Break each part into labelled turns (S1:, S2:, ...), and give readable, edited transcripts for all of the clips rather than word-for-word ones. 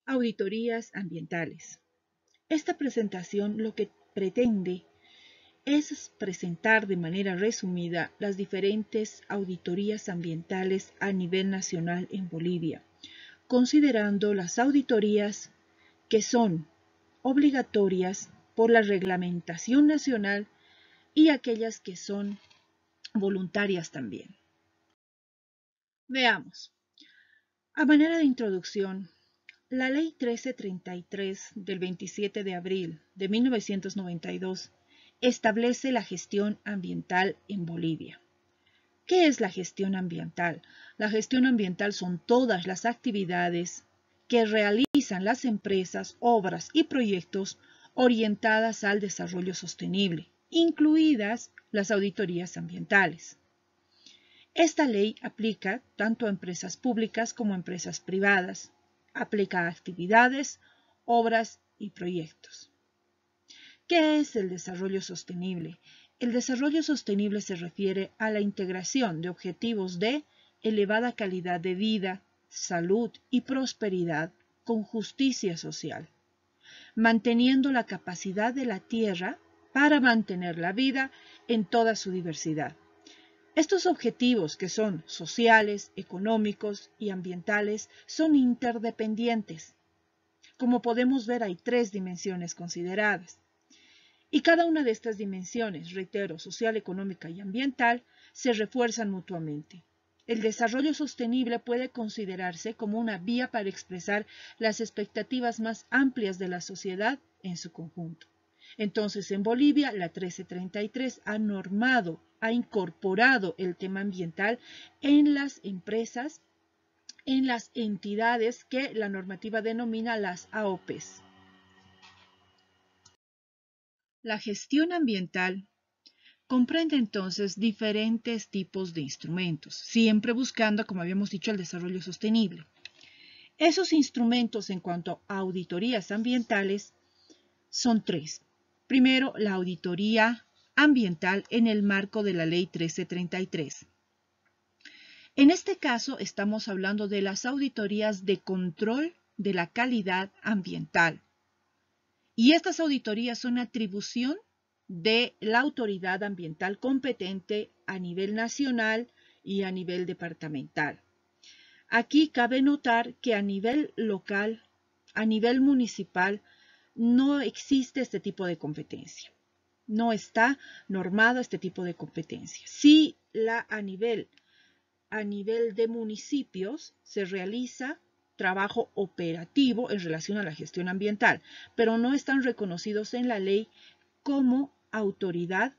S1: Auditorías ambientales. Esta presentación lo que pretende es presentar de manera resumida las diferentes auditorías ambientales a nivel nacional en Bolivia, considerando las auditorías que son obligatorias por la reglamentación nacional y aquellas que son voluntarias también. Veamos. A manera de introducción, la Ley 1333 del 27 de abril de 1992 establece la gestión ambiental en Bolivia. ¿Qué es la gestión ambiental? La gestión ambiental son todas las actividades que realizan las empresas, obras y proyectos orientadas al desarrollo sostenible, incluidas las auditorías ambientales. Esta ley aplica tanto a empresas públicas como a empresas privadas. Aplica a actividades, obras y proyectos. ¿Qué es el desarrollo sostenible? El desarrollo sostenible se refiere a la integración de objetivos de elevada calidad de vida, salud y prosperidad con justicia social, manteniendo la capacidad de la tierra para mantener la vida en toda su diversidad. Estos objetivos, que son sociales, económicos y ambientales, son interdependientes. Como podemos ver, hay 3 dimensiones consideradas. Y cada una de estas dimensiones, reitero, social, económica y ambiental, se refuerzan mutuamente. El desarrollo sostenible puede considerarse como una vía para expresar las expectativas más amplias de la sociedad en su conjunto. Entonces, en Bolivia, la 1333 ha incorporado el tema ambiental en las empresas, en las entidades que la normativa denomina las AOPs. La gestión ambiental comprende entonces diferentes tipos de instrumentos, siempre buscando, como habíamos dicho, el desarrollo sostenible. Esos instrumentos en cuanto a auditorías ambientales son 3. Primero, la auditoría ambiental en el marco de la Ley 1333. En este caso estamos hablando de las auditorías de control de la calidad ambiental. Y estas auditorías son atribución de la autoridad ambiental competente a nivel nacional y a nivel departamental. Aquí cabe notar que a nivel local, a nivel municipal, no existe este tipo de competencia. No está normado este tipo de competencia. Sí, a nivel de municipios se realiza trabajo operativo en relación a la gestión ambiental, pero no están reconocidos en la ley como autoridad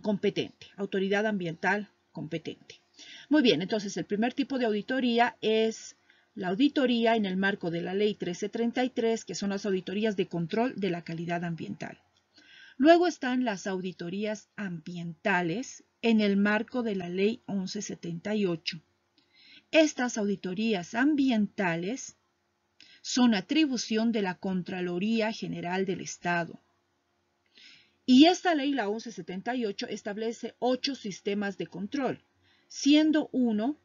S1: competente, autoridad ambiental competente. Muy bien, entonces el primer tipo de auditoría es la auditoría en el marco de la ley 1333, que son las auditorías de control de la calidad ambiental. Luego están las auditorías ambientales en el marco de la ley 1178. Estas auditorías ambientales son atribución de la Contraloría General del Estado. Y esta ley, la 1178, establece 8 sistemas de control, siendo uno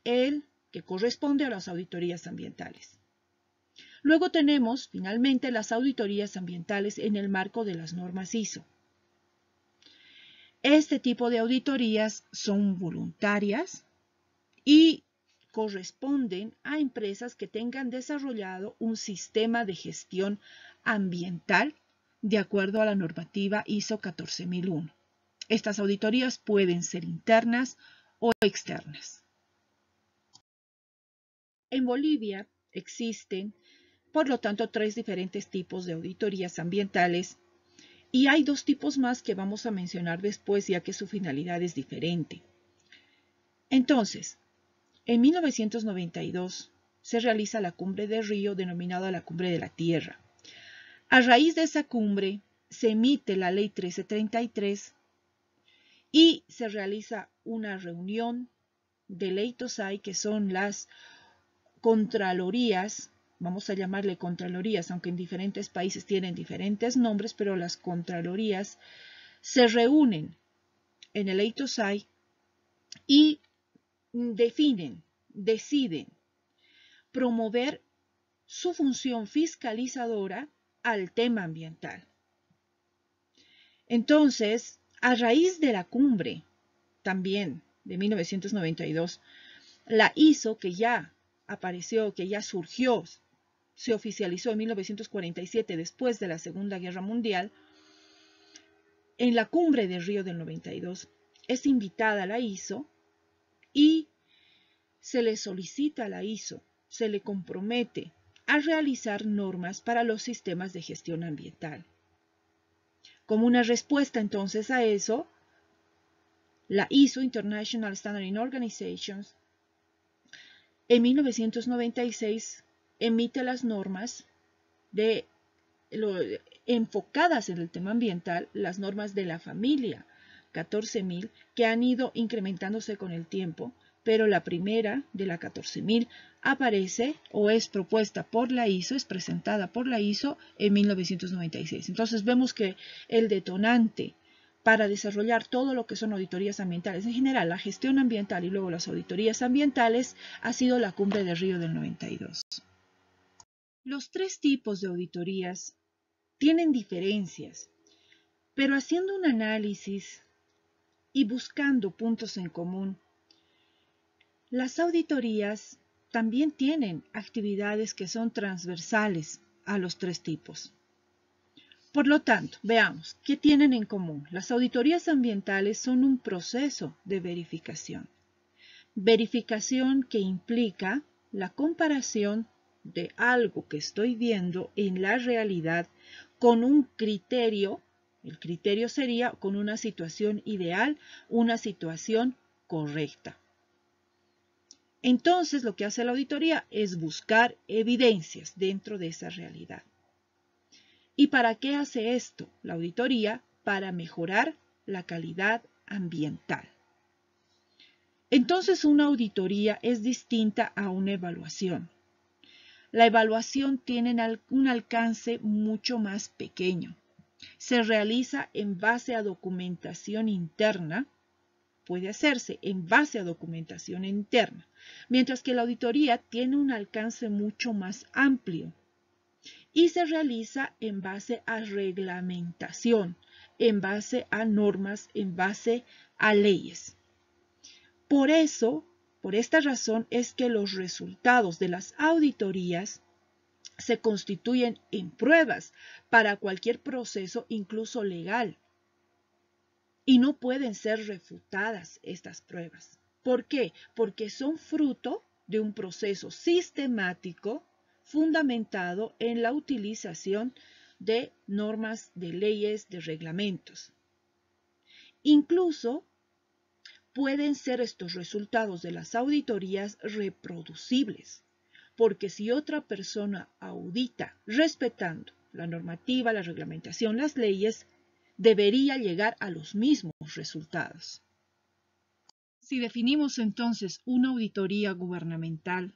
S1: el que corresponde a las auditorías ambientales. Luego tenemos, finalmente, las auditorías ambientales en el marco de las normas ISO. Este tipo de auditorías son voluntarias y corresponden a empresas que tengan desarrollado un sistema de gestión ambiental de acuerdo a la normativa ISO 14001. Estas auditorías pueden ser internas o externas. En Bolivia existen, por lo tanto, 3 diferentes tipos de auditorías ambientales y hay 2 tipos más que vamos a mencionar después, ya que su finalidad es diferente. Entonces, en 1992 se realiza la Cumbre de Río, denominada la Cumbre de la Tierra. A raíz de esa cumbre se emite la Ley 1333 y se realiza una reunión de Leitosai, que son las contralorías, vamos a llamarle contralorías, aunque en diferentes países tienen diferentes nombres, pero las contralorías se reúnen en el Leitosai y deciden promover su función fiscalizadora al tema ambiental. Entonces, a raíz de la cumbre, también de 1992, la ISO, que ya apareció, que ya surgió, se oficializó en 1947 después de la Segunda Guerra Mundial, en la cumbre de Río del 92, es invitada a la ISO y se le solicita a la ISO, se le compromete a realizar normas para los sistemas de gestión ambiental. Como una respuesta entonces a eso, la ISO, International Standard Organizations, en 1996 emite las normas enfocadas en el tema ambiental, las normas de la familia 14.000, que han ido incrementándose con el tiempo, pero la primera de la 14.000 aparece o es propuesta por la ISO, es presentada por la ISO en 1996. Entonces vemos que el detonante para desarrollar todo lo que son auditorías ambientales, en general la gestión ambiental y luego las auditorías ambientales, ha sido la cumbre de Río del 92. Los tres tipos de auditorías tienen diferencias, pero haciendo un análisis y buscando puntos en común, las auditorías también tienen actividades que son transversales a los tres tipos. Por lo tanto, veamos, ¿qué tienen en común? Las auditorías ambientales son un proceso de verificación. Verificación que implica la comparación de algo que estoy viendo en la realidad con un criterio. El criterio sería con una situación ideal, una situación correcta. Entonces, lo que hace la auditoría es buscar evidencias dentro de esa realidad. ¿Y para qué hace esto la auditoría? Para mejorar la calidad ambiental. Entonces, una auditoría es distinta a una evaluación. La evaluación tiene un alcance mucho más pequeño. Se realiza en base a documentación interna, puede hacerse en base a documentación interna, mientras que la auditoría tiene un alcance mucho más amplio y se realiza en base a reglamentación, en base a normas, en base a leyes. Por eso, por esta razón es que los resultados de las auditorías se constituyen en pruebas para cualquier proceso, incluso legal. Y no pueden ser refutadas estas pruebas. ¿Por qué? Porque son fruto de un proceso sistemático fundamentado en la utilización de normas, de leyes, de reglamentos. Incluso pueden ser estos resultados de las auditorías reproducibles, porque si otra persona audita respetando la normativa, la reglamentación, las leyes, debería llegar a los mismos resultados. Si definimos entonces una auditoría gubernamental,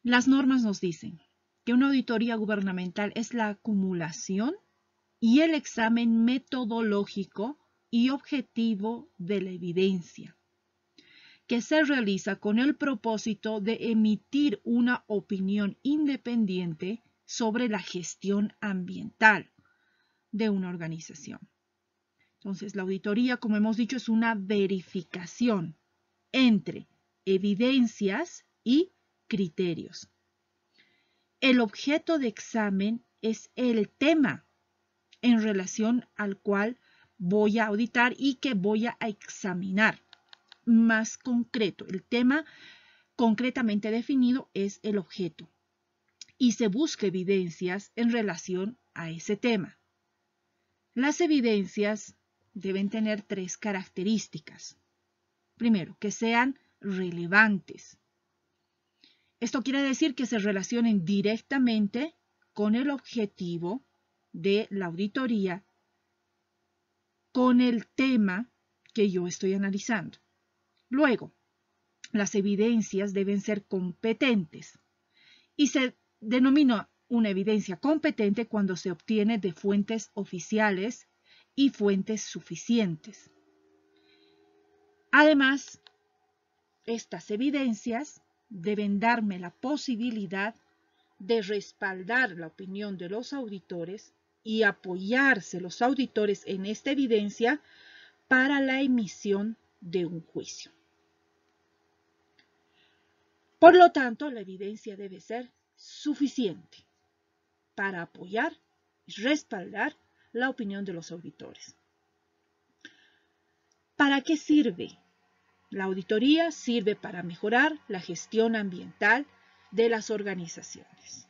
S1: las normas nos dicen que una auditoría gubernamental es la acumulación y el examen metodológico y objetivo de la evidencia, que se realiza con el propósito de emitir una opinión independiente sobre la gestión ambiental de una organización. Entonces, la auditoría, como hemos dicho, es una verificación entre evidencias y criterios. El objeto de examen es el tema en relación al cual voy a auditar y que voy a examinar. Más concreto, el tema concretamente definido es el objeto y se busca evidencias en relación a ese tema. Las evidencias deben tener tres características. Primero, que sean relevantes. Esto quiere decir que se relacionen directamente con el objetivo de la auditoría, con el tema que yo estoy analizando. Luego, las evidencias deben ser competentes y se denomina una evidencia competente cuando se obtiene de fuentes oficiales y fuentes suficientes. Además, estas evidencias deben darme la posibilidad de respaldar la opinión de los auditores y apoyarse los auditores en esta evidencia para la emisión de un juicio. Por lo tanto, la evidencia debe ser suficiente para apoyar y respaldar la opinión de los auditores. ¿Para qué sirve? La auditoría sirve para mejorar la gestión ambiental de las organizaciones.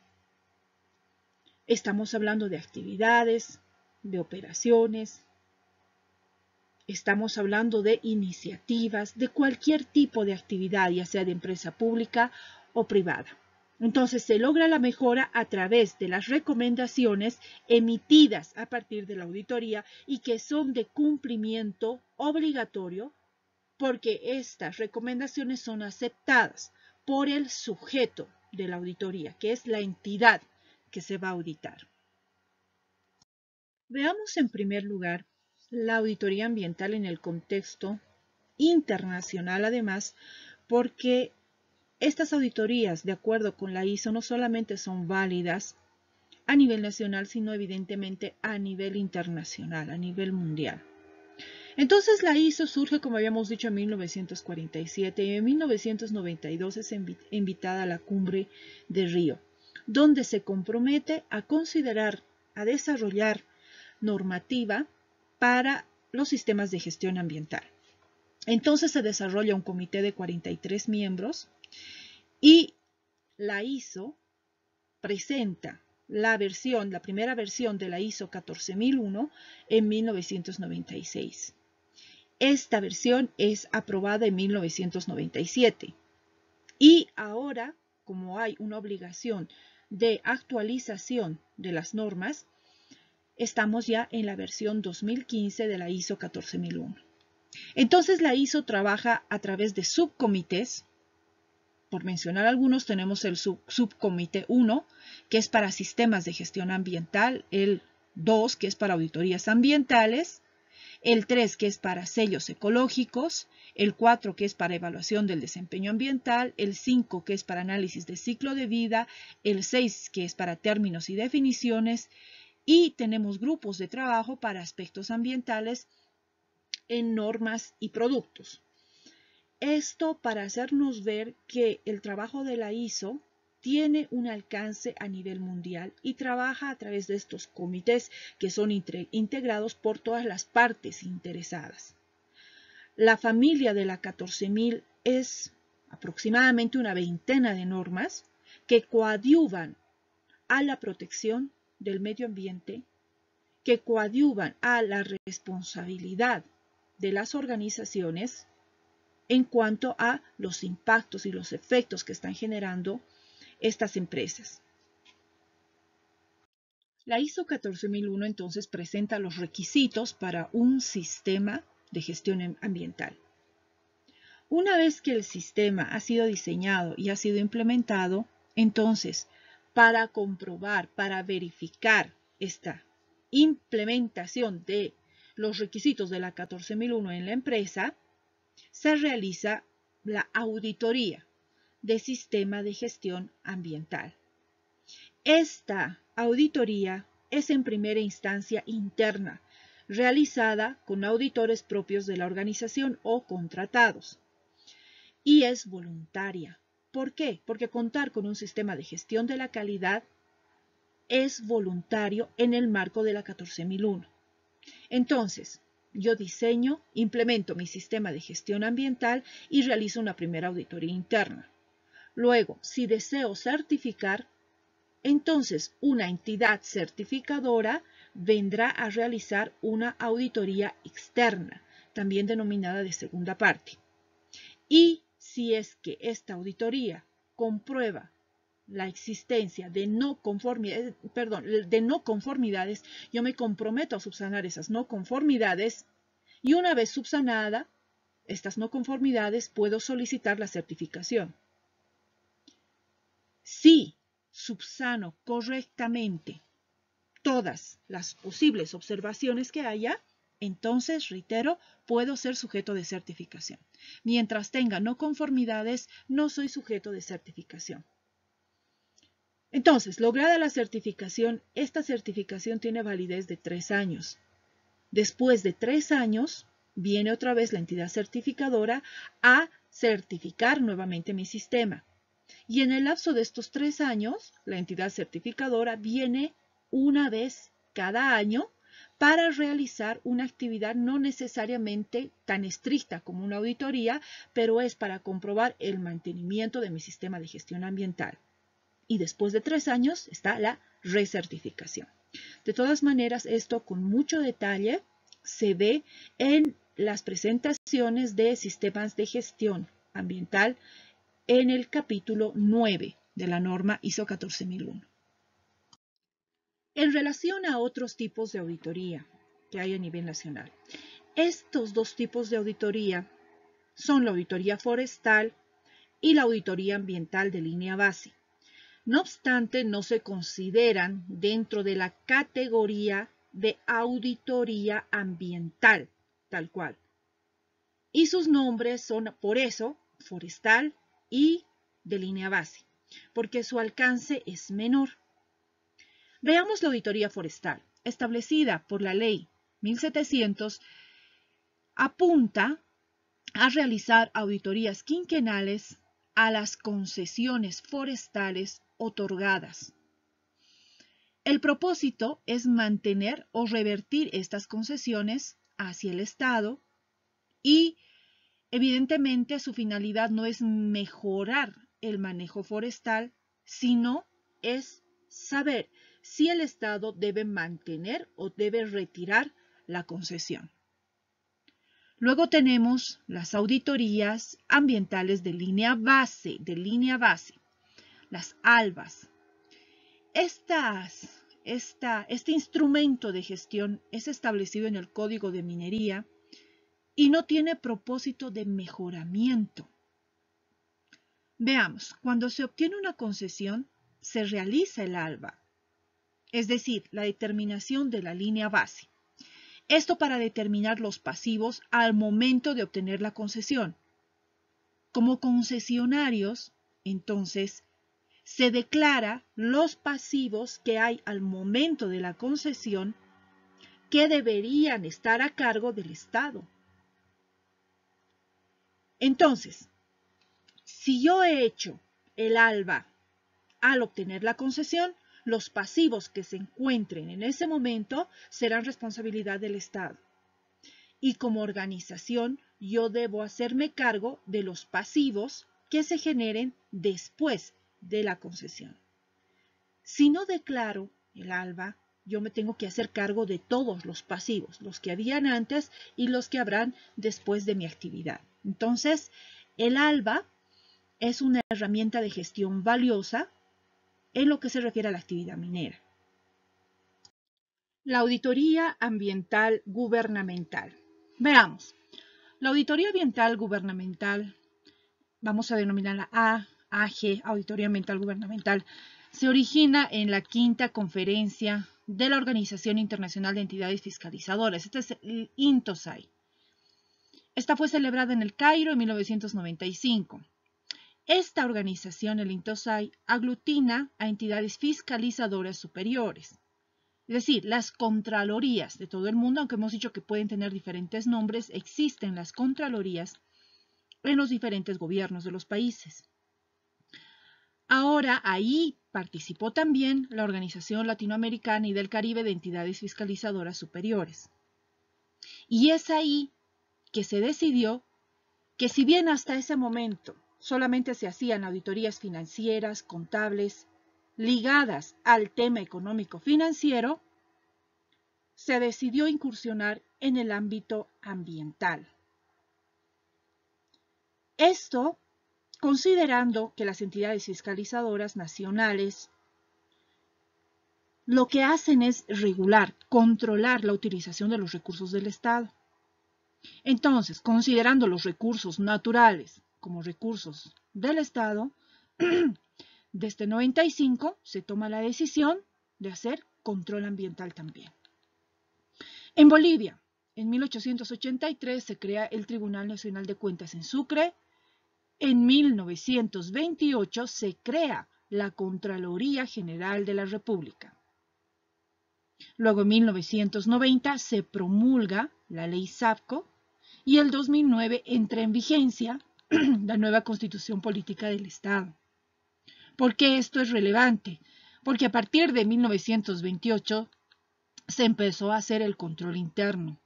S1: Estamos hablando de actividades, de operaciones, estamos hablando de iniciativas, de cualquier tipo de actividad, ya sea de empresa pública o privada. Entonces se logra la mejora a través de las recomendaciones emitidas a partir de la auditoría y que son de cumplimiento obligatorio porque estas recomendaciones son aceptadas por el sujeto de la auditoría, que es la entidad que se va a auditar. Veamos en primer lugar la auditoría ambiental en el contexto internacional, además, porque estas auditorías, de acuerdo con la ISO, no solamente son válidas a nivel nacional, sino evidentemente a nivel internacional, a nivel mundial. Entonces la ISO surge, como habíamos dicho, en 1947 y en 1992 es invitada a la Cumbre de Río, donde se compromete a considerar, a desarrollar normativa para los sistemas de gestión ambiental. Entonces se desarrolla un comité de 43 miembros y la ISO presenta la primera versión de la ISO 14001 en 1996. Esta versión es aprobada en 1997 y ahora, como hay una obligación de actualización de las normas, estamos ya en la versión 2015 de la ISO 14001. Entonces la ISO trabaja a través de subcomités. Por mencionar algunos, tenemos el subcomité 1, que es para sistemas de gestión ambiental, el 2, que es para auditorías ambientales, el 3, que es para sellos ecológicos, el 4, que es para evaluación del desempeño ambiental, el 5, que es para análisis de ciclo de vida, el 6, que es para términos y definiciones, y tenemos grupos de trabajo para aspectos ambientales en normas y productos. Esto para hacernos ver que el trabajo de la ISO tiene un alcance a nivel mundial y trabaja a través de estos comités que son integrados por todas las partes interesadas. La familia de la 14000 es aproximadamente una veintena de normas que coadyuvan a la protección del medio ambiente, que coadyuvan a la responsabilidad de las organizaciones en cuanto a los impactos y los efectos que están generando estas empresas. La ISO 14001 entonces presenta los requisitos para un sistema de gestión ambiental. Una vez que el sistema ha sido diseñado y ha sido implementado, entonces, para comprobar, para verificar esta implementación de los requisitos de la 14001 en la empresa, se realiza la auditoría de sistema de gestión ambiental. Esta auditoría es en primera instancia interna, realizada con auditores propios de la organización o contratados. Y es voluntaria. ¿Por qué? Porque contar con un sistema de gestión de la calidad es voluntario en el marco de la 14001. Entonces, yo diseño, implemento mi sistema de gestión ambiental y realizo una primera auditoría interna. Luego, si deseo certificar, entonces una entidad certificadora vendrá a realizar una auditoría externa, también denominada de segunda parte. Y si es que esta auditoría comprueba la existencia de no conformidades, yo me comprometo a subsanar esas no conformidades y una vez subsanada estas no conformidades puedo solicitar la certificación. Si subsano correctamente todas las posibles observaciones que haya, entonces, reitero, puedo ser sujeto de certificación. Mientras tenga no conformidades, no soy sujeto de certificación. Entonces, lograda la certificación, esta certificación tiene validez de 3 años. Después de 3 años, viene otra vez la entidad certificadora a certificar nuevamente mi sistema. Y en el lapso de estos 3 años, la entidad certificadora viene una vez cada año para realizar una actividad no necesariamente tan estricta como una auditoría, pero es para comprobar el mantenimiento de mi sistema de gestión ambiental. Y después de 3 años está la recertificación. De todas maneras, esto con mucho detalle se ve en las presentaciones de sistemas de gestión ambiental en el capítulo 9 de la norma ISO 14001. En relación a otros tipos de auditoría que hay a nivel nacional, estos dos tipos de auditoría son la auditoría forestal y la auditoría ambiental de línea base. No obstante, no se consideran dentro de la categoría de auditoría ambiental, tal cual. Y sus nombres son, por eso, forestal y de línea base, porque su alcance es menor. Veamos la auditoría forestal, establecida por la Ley 1700, apunta a realizar auditorías quinquenales a las concesiones forestales otorgadas. El propósito es mantener o revertir estas concesiones hacia el Estado y, evidentemente, su finalidad no es mejorar el manejo forestal, sino es saber si el Estado debe mantener o debe retirar la concesión. Luego tenemos las auditorías ambientales de línea base, las ALBAs. Este instrumento de gestión es establecido en el Código de Minería y no tiene propósito de mejoramiento. Veamos, cuando se obtiene una concesión, se realiza el ALBA, es decir, la determinación de la línea base. Esto para determinar los pasivos al momento de obtener la concesión. Como concesionarios, entonces, se declara los pasivos que hay al momento de la concesión que deberían estar a cargo del Estado. Entonces, si yo he hecho el ALBA al obtener la concesión, los pasivos que se encuentren en ese momento serán responsabilidad del Estado. Y como organización, yo debo hacerme cargo de los pasivos que se generen después de la concesión. Si no declaro el ALBA, yo me tengo que hacer cargo de todos los pasivos, los que habían antes y los que habrán después de mi actividad. Entonces, el ALBA es una herramienta de gestión valiosa en lo que se refiere a la actividad minera. La auditoría ambiental gubernamental. Veamos, la auditoría ambiental gubernamental, vamos a denominarla AG, Auditoría Ambiental Gubernamental, se origina en la 5ª conferencia de la Organización Internacional de Entidades Fiscalizadoras, este es el INTOSAI. Esta fue celebrada en El Cairo en 1995. Esta organización, el INTOSAI, aglutina a entidades fiscalizadoras superiores, es decir, las contralorías de todo el mundo, aunque hemos dicho que pueden tener diferentes nombres, existen las contralorías en los diferentes gobiernos de los países. Ahora, ahí participó también la Organización Latinoamericana y del Caribe de Entidades Fiscalizadoras Superiores. Y es ahí que se decidió que, si bien hasta ese momento solamente se hacían auditorías financieras, contables, ligadas al tema económico-financiero, se decidió incursionar en el ámbito ambiental. Esto considerando que las entidades fiscalizadoras nacionales lo que hacen es regular, controlar la utilización de los recursos del Estado. Entonces, considerando los recursos naturales como recursos del Estado, desde 95 se toma la decisión de hacer control ambiental también. En Bolivia, En 1883 se crea el Tribunal Nacional de Cuentas en Sucre. En 1928 se crea la Contraloría General de la República. Luego, en 1990 se promulga la Ley SAFCO y el 2009 entra en vigencia la nueva Constitución Política del Estado. ¿Por qué esto es relevante? Porque a partir de 1928 se empezó a hacer el control interno.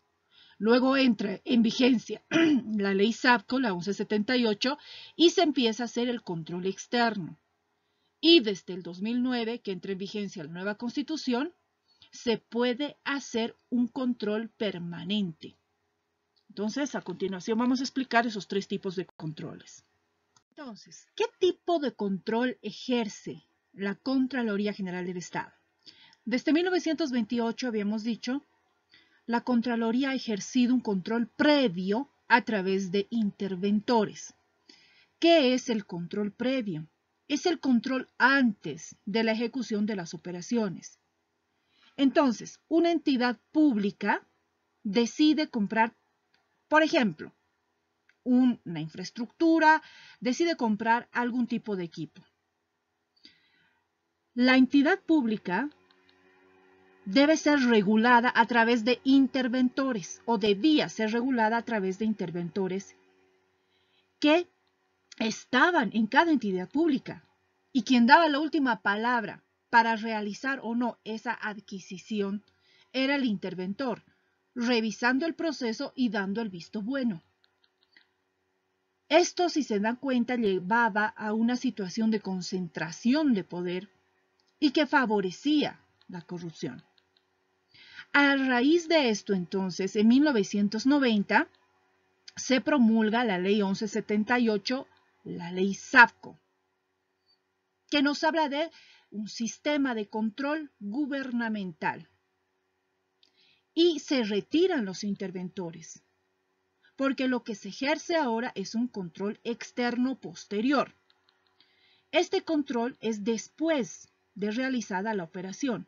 S1: Luego entra en vigencia la Ley SAFCO, la 1178, y se empieza a hacer el control externo. Y desde el 2009, que entra en vigencia la nueva Constitución, se puede hacer un control permanente. Entonces, a continuación vamos a explicar esos tres tipos de controles. Entonces, ¿qué tipo de control ejerce la Contraloría General del Estado? Desde 1928 habíamos dicho, la Contraloría ha ejercido un control previo a través de interventores. ¿Qué es el control previo? Es el control antes de la ejecución de las operaciones. Entonces, una entidad pública decide comprar, por ejemplo, una infraestructura, decide comprar algún tipo de equipo. La entidad pública debe ser regulada a través de interventores o debía ser regulada a través de interventores que estaban en cada entidad pública y quien daba la última palabra para realizar o no esa adquisición era el interventor, revisando el proceso y dando el visto bueno. Esto, si se dan cuenta, llevaba a una situación de concentración de poder y que favorecía la corrupción. A raíz de esto, entonces, en 1990 se promulga la Ley 1178, la Ley SAFCO, que nos habla de un sistema de control gubernamental. Y se retiran los interventores, porque lo que se ejerce ahora es un control externo posterior. Este control es después de realizada la operación.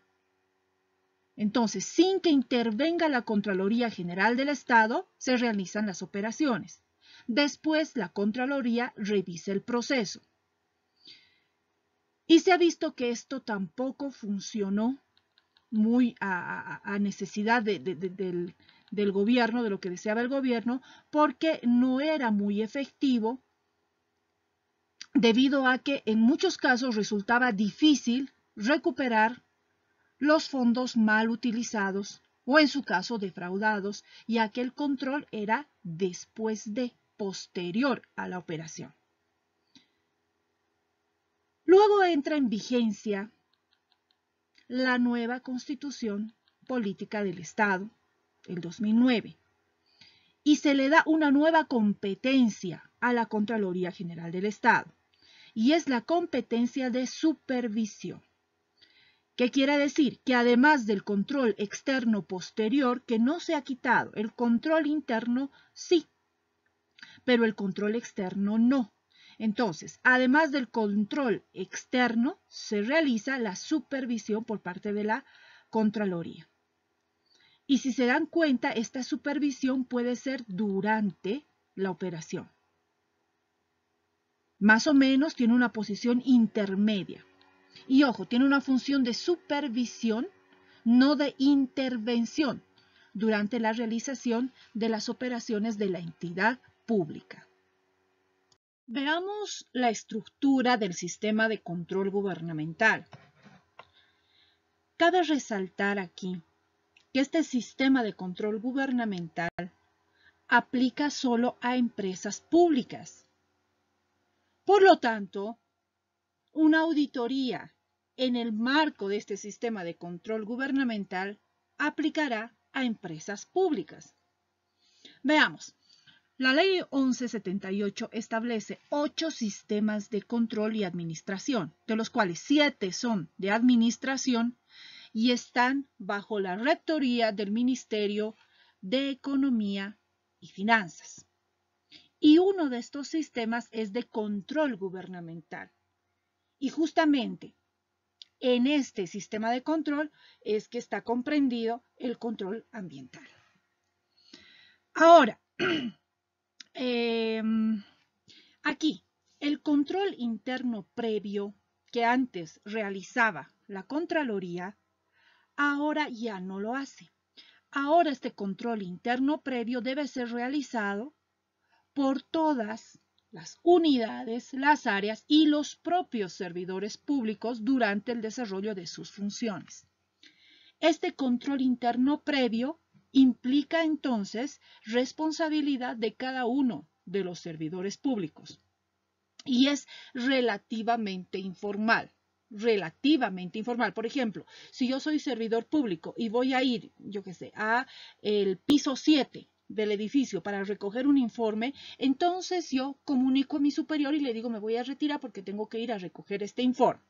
S1: Entonces, sin que intervenga la Contraloría General del Estado, se realizan las operaciones. Después, la Contraloría revisa el proceso. Y se ha visto que esto tampoco funcionó muy a necesidad del gobierno, de lo que deseaba el gobierno, porque no era muy efectivo, debido a que en muchos casos resultaba difícil recuperar los fondos mal utilizados o en su caso defraudados, ya que el control era posterior a la operación. Luego entra en vigencia la nueva Constitución Política del Estado, el 2009, y se le da una nueva competencia a la Contraloría General del Estado, y es la competencia de supervisión. ¿Qué quiere decir? Que además del control externo posterior, que no se ha quitado, el control interno sí, pero el control externo no. Entonces, además del control externo, se realiza la supervisión por parte de la Contraloría. Y si se dan cuenta, esta supervisión puede ser durante la operación. Más o menos tiene una posición intermedia. Y ojo, tiene una función de supervisión, no de intervención, durante la realización de las operaciones de la entidad pública. Veamos la estructura del sistema de control gubernamental. Cabe resaltar aquí que este sistema de control gubernamental aplica solo a empresas públicas. Por lo tanto, una auditoría en el marco de este sistema de control gubernamental aplicará a empresas públicas. Veamos. La Ley 1178 establece 8 sistemas de control y administración, de los cuales 7 son de administración y están bajo la rectoría del Ministerio de Economía y Finanzas. Y uno de estos sistemas es de control gubernamental. Y justamente en este sistema de control es que está comprendido el control ambiental. Ahora, aquí, el control interno previo que antes realizaba la Contraloría, ahora ya no lo hace. Ahora este control interno previo debe ser realizado por todas las unidades, las áreas y los propios servidores públicos durante el desarrollo de sus funciones. Este control interno previo implica entonces responsabilidad de cada uno de los servidores públicos y es relativamente informal. Relativamente informal. Por ejemplo, si yo soy servidor público y voy a ir, yo qué sé, a el piso 7 del edificio para recoger un informe, entonces yo comunico a mi superior y le digo me voy a retirar porque tengo que ir a recoger este informe.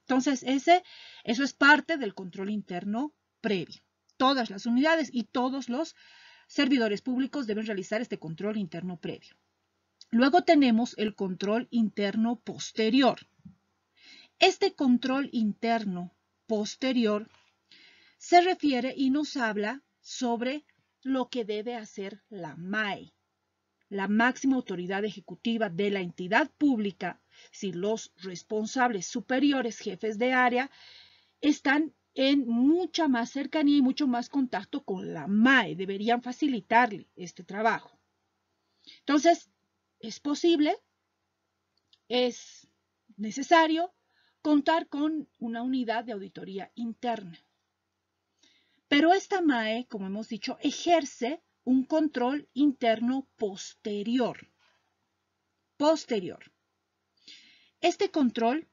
S1: Entonces, eso es parte del control interno previo. Todas las unidades y todos los servidores públicos deben realizar este control interno previo. Luego tenemos el control interno posterior. Este control interno posterior se refiere y nos habla sobre lo que debe hacer la MAE, la máxima autoridad ejecutiva de la entidad pública, si los responsables superiores, jefes de área, están en mucha más cercanía y mucho más contacto con la MAE, deberían facilitarle este trabajo. Entonces, es posible, es necesario contar con una unidad de auditoría interna. Pero esta MAE, como hemos dicho, ejerce un control interno posterior. Este control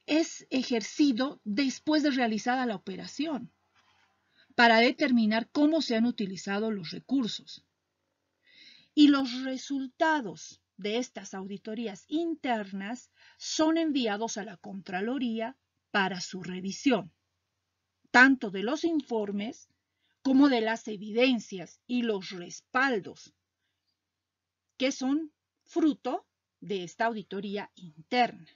S1: es ejercido después de realizada la operación para determinar cómo se han utilizado los recursos. Y los resultados de estas auditorías internas son enviados a la Contraloría para su revisión, tanto de los informes como de las evidencias y los respaldos que son fruto de esta auditoría interna.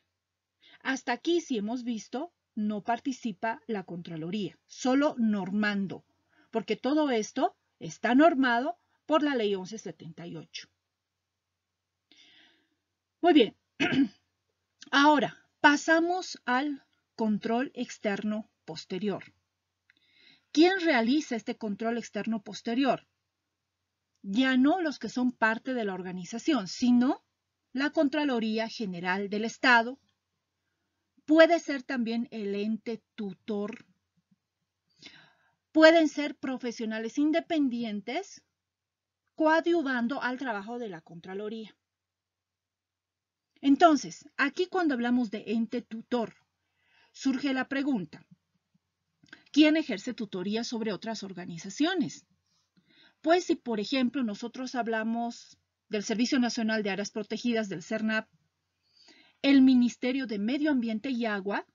S1: Hasta aquí, si hemos visto, no participa la Contraloría, solo normando, porque todo esto está normado por la Ley 1178. Muy bien, ahora pasamos al control externo posterior. ¿Quién realiza este control externo posterior? Ya no los que son parte de la organización, sino la Contraloría General del Estado. Puede ser también el ente tutor. Pueden ser profesionales independientes coadyuvando al trabajo de la Contraloría. Entonces, aquí cuando hablamos de ente tutor, surge la pregunta, ¿quién ejerce tutoría sobre otras organizaciones? Pues si, por ejemplo, nosotros hablamos del Servicio Nacional de Áreas Protegidas del CERNAP, el Ministerio de Medio Ambiente y Agua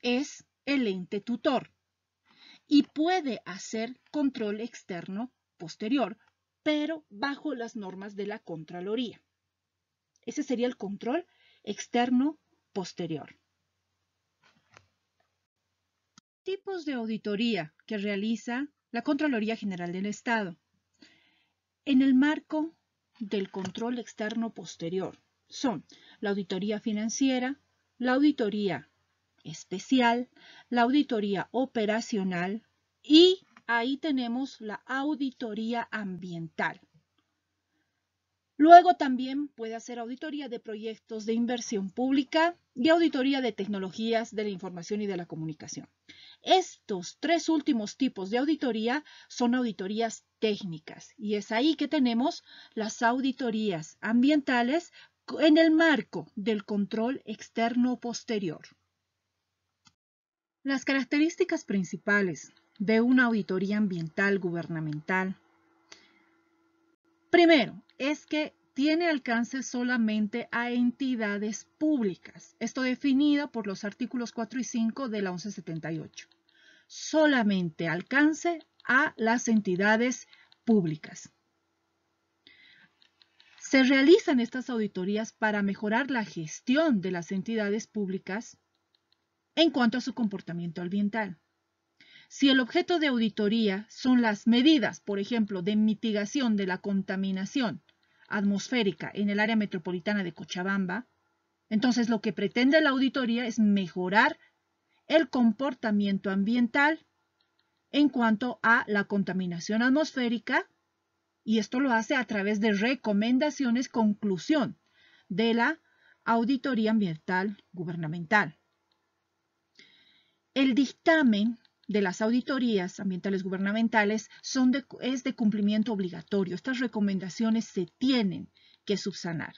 S1: es el ente tutor y puede hacer control externo posterior, pero bajo las normas de la Contraloría. Ese sería el control externo posterior. Tipos de auditoría que realiza la Contraloría General del Estado. En el marco del control externo posterior son la auditoría financiera, la auditoría especial, la auditoría operacional y ahí tenemos la auditoría ambiental. Luego también puede hacer auditoría de proyectos de inversión pública y auditoría de tecnologías de la información y de la comunicación. Estos tres últimos tipos de auditoría son auditorías técnicas y es ahí que tenemos las auditorías ambientales en el marco del control externo posterior. Las características principales de una auditoría ambiental gubernamental. Primero, es que tiene alcance solamente a entidades públicas. Esto definido por los artículos 4 y 5 de la 1178. Solamente alcance a las entidades públicas. Se realizan estas auditorías para mejorar la gestión de las entidades públicas en cuanto a su comportamiento ambiental. Si el objeto de auditoría son las medidas, por ejemplo, de mitigación de la contaminación atmosférica en el área metropolitana de Cochabamba, entonces lo que pretende la auditoría es mejorar el comportamiento ambiental en cuanto a la contaminación atmosférica, y esto lo hace a través de recomendaciones, conclusión de la auditoría ambiental gubernamental. El dictamen de las auditorías ambientales gubernamentales es de cumplimiento obligatorio. Estas recomendaciones se tienen que subsanar.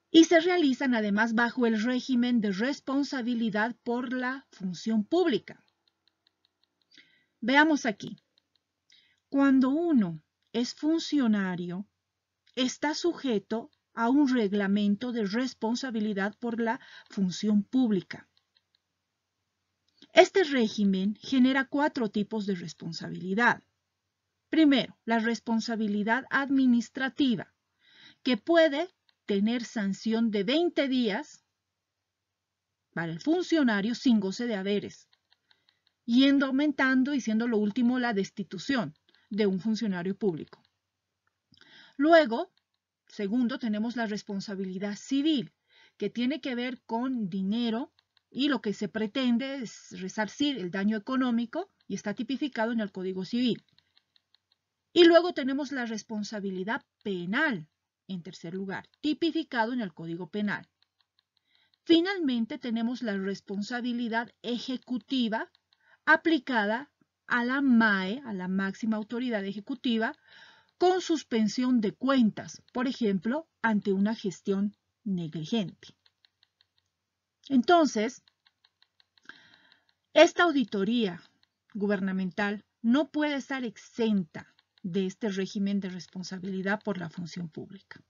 S1: Y se realizan además bajo el régimen de responsabilidad por la función pública. Veamos aquí. Cuando uno es funcionario, está sujeto a un reglamento de responsabilidad por la función pública. Este régimen genera 4 tipos de responsabilidad. Primero, la responsabilidad administrativa, que puede tener sanción de 20 días para el funcionario sin goce de haberes, yendo aumentando y siendo lo último la destitución de un funcionario público. Luego, segundo, tenemos la responsabilidad civil, que tiene que ver con dinero y lo que se pretende es resarcir el daño económico y está tipificado en el Código Civil. Y luego tenemos la responsabilidad penal, en tercer lugar, tipificado en el Código Penal. Finalmente tenemos la responsabilidad ejecutiva aplicada a la MAE, a la máxima autoridad ejecutiva, con suspensión de cuentas, por ejemplo, ante una gestión negligente. Entonces, esta auditoría gubernamental no puede estar exenta de este régimen de responsabilidad por la función pública.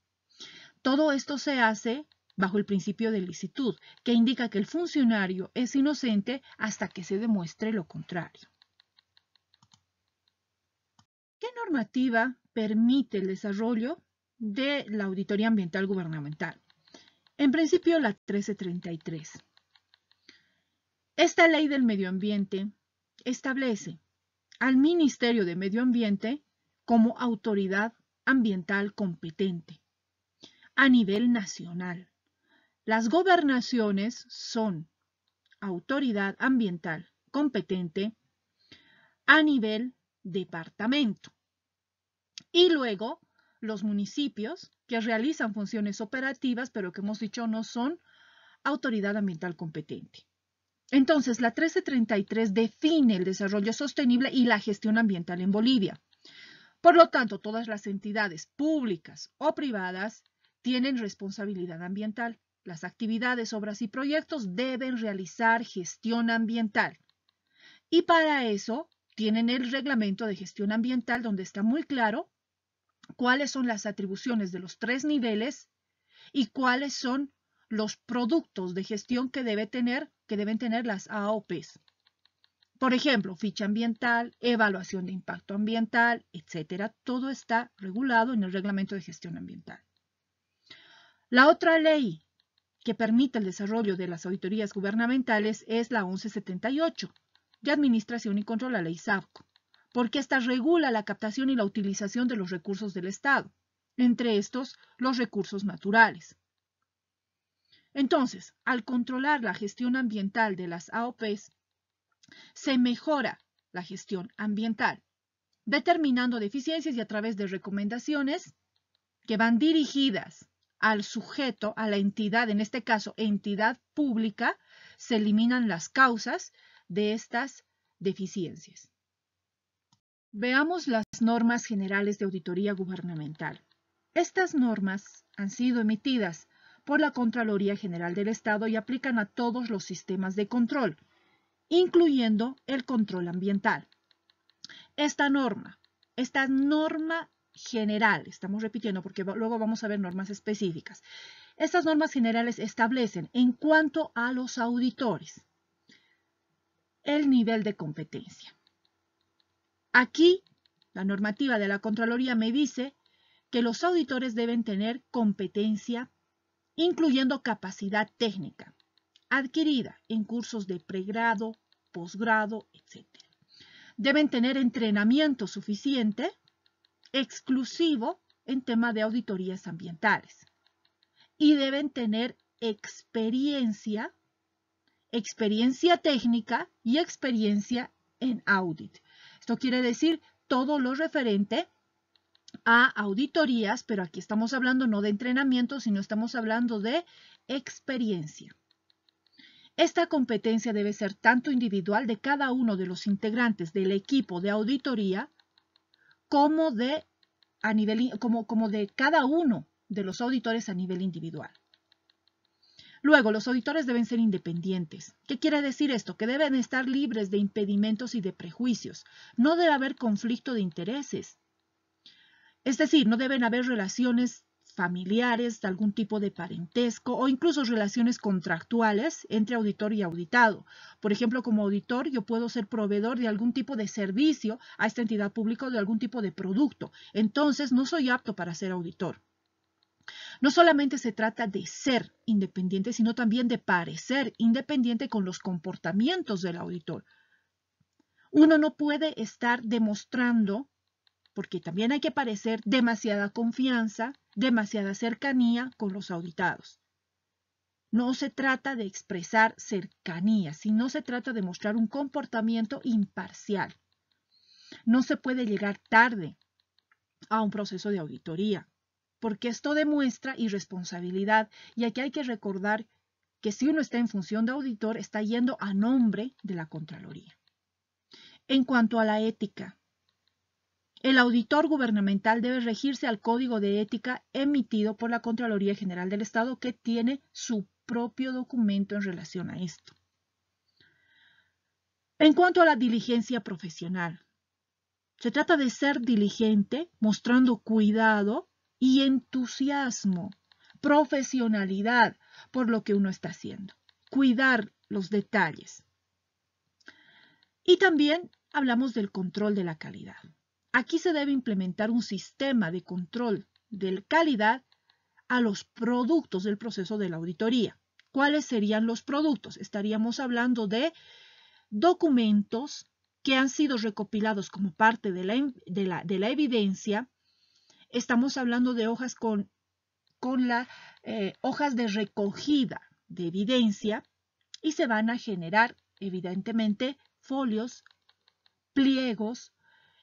S1: Todo esto se hace bajo el principio de licitud, que indica que el funcionario es inocente hasta que se demuestre lo contrario. ¿Qué normativa permite el desarrollo de la auditoría ambiental gubernamental? En principio, la 1333. Esta ley del medio ambiente establece al Ministerio de Medio Ambiente como autoridad ambiental competente a nivel nacional. Las gobernaciones son autoridad ambiental competente a nivel departamento. Y luego los municipios que realizan funciones operativas, pero que hemos dicho no son autoridad ambiental competente. Entonces, la 1333 define el desarrollo sostenible y la gestión ambiental en Bolivia. Por lo tanto, todas las entidades públicas o privadas tienen responsabilidad ambiental. Las actividades, obras y proyectos deben realizar gestión ambiental. Y para eso tienen el reglamento de gestión ambiental, donde está muy claro cuáles son las atribuciones de los 3 niveles y cuáles son los productos de gestión que deben tener las AOPs. Por ejemplo, ficha ambiental, evaluación de impacto ambiental, etc. Todo está regulado en el reglamento de gestión ambiental. La otra ley que permite el desarrollo de las auditorías gubernamentales es la 1178 de Administración y Control, la ley SAFCO, porque esta regula la captación y la utilización de los recursos del Estado, entre estos los recursos naturales. Entonces, al controlar la gestión ambiental de las AOPs, se mejora la gestión ambiental, determinando deficiencias y a través de recomendaciones que van dirigidas al sujeto, a la entidad, en este caso entidad pública, se eliminan las causas de estas deficiencias. Veamos las normas generales de auditoría gubernamental. Estas normas han sido emitidas por la Contraloría General del Estado y aplican a todos los sistemas de control, incluyendo el control ambiental. Esta norma general, estamos repitiendo porque luego vamos a ver normas específicas. Estas normas generales establecen en cuanto a los auditores el nivel de competencia. Aquí, la normativa de la Contraloría me dice que los auditores deben tener competencia, incluyendo capacidad técnica, adquirida en cursos de pregrado, posgrado, etc. Deben tener entrenamiento suficiente, exclusivo en tema de auditorías ambientales. Y deben tener experiencia técnica y experiencia en audit. Esto quiere decir todo lo referente a auditorías, pero aquí estamos hablando no de entrenamiento, sino estamos hablando de experiencia. Esta competencia debe ser tanto individual de cada uno de los integrantes del equipo de auditoría como de cada uno de los auditores a nivel individual. Luego, los auditores deben ser independientes. ¿Qué quiere decir esto? Que deben estar libres de impedimentos y de prejuicios. No debe haber conflicto de intereses. Es decir, no deben haber relaciones familiares, de algún tipo de parentesco o incluso relaciones contractuales entre auditor y auditado. Por ejemplo, como auditor yo puedo ser proveedor de algún tipo de servicio a esta entidad pública o de algún tipo de producto. Entonces, no soy apto para ser auditor. No solamente se trata de ser independiente, sino también de parecer independiente con los comportamientos del auditor. Uno no puede estar demostrando, porque también hay que parecer, demasiada confianza, demasiada cercanía con los auditados. No se trata de expresar cercanía, sino se trata de mostrar un comportamiento imparcial. No se puede llegar tarde a un proceso de auditoría, porque esto demuestra irresponsabilidad, y aquí hay que recordar que si uno está en función de auditor, está yendo a nombre de la Contraloría. En cuanto a la ética, el auditor gubernamental debe regirse al Código de Ética emitido por la Contraloría General del Estado, que tiene su propio documento en relación a esto. En cuanto a la diligencia profesional, se trata de ser diligente, mostrando cuidado y entusiasmo, profesionalidad por lo que uno está haciendo, cuidar los detalles. Y también hablamos del control de la calidad. Aquí se debe implementar un sistema de control de calidad a los productos del proceso de la auditoría. ¿Cuáles serían los productos? Estaríamos hablando de documentos que han sido recopilados como parte de la evidencia. Estamos hablando de hojas con hojas de recogida de evidencia, y se van a generar evidentemente folios, pliegos,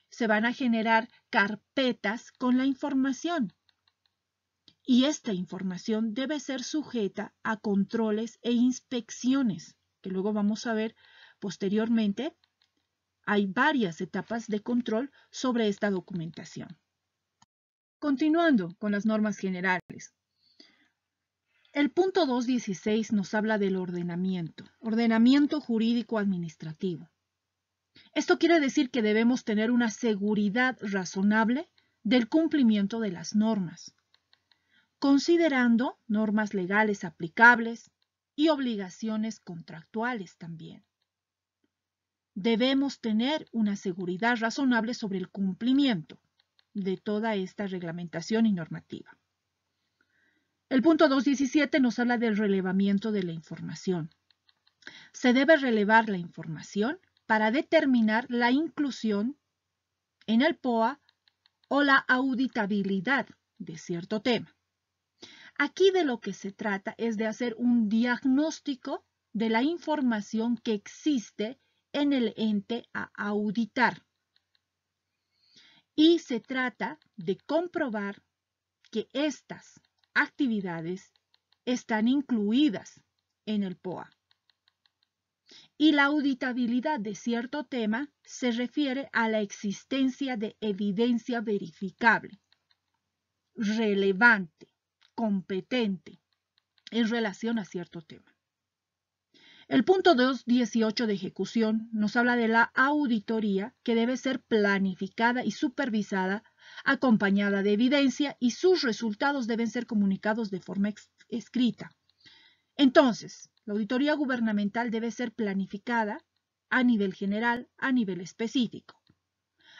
S1: se van a generar carpetas con la información. Y esta información debe ser sujeta a controles e inspecciones, que luego vamos a ver posteriormente. Hay varias etapas de control sobre esta documentación. Continuando con las normas generales. El punto 2.16 nos habla del ordenamiento jurídico administrativo. Esto quiere decir que debemos tener una seguridad razonable del cumplimiento de las normas, considerando normas legales aplicables y obligaciones contractuales también. Debemos tener una seguridad razonable sobre el cumplimiento de toda esta reglamentación y normativa. El punto 2.17 nos habla del relevamiento de la información. Se debe relevar la información para determinar la inclusión en el POA o la auditabilidad de cierto tema. Aquí de lo que se trata es de hacer un diagnóstico de la información que existe en el ente a auditar. Y se trata de comprobar que estas actividades están incluidas en el POA. Y la auditabilidad de cierto tema se refiere a la existencia de evidencia verificable, relevante, competente en relación a cierto tema. El punto 2.18 de ejecución nos habla de la auditoría, que debe ser planificada y supervisada, acompañada de evidencia, y sus resultados deben ser comunicados de forma escrita. Entonces, la auditoría gubernamental debe ser planificada a nivel general, a nivel específico.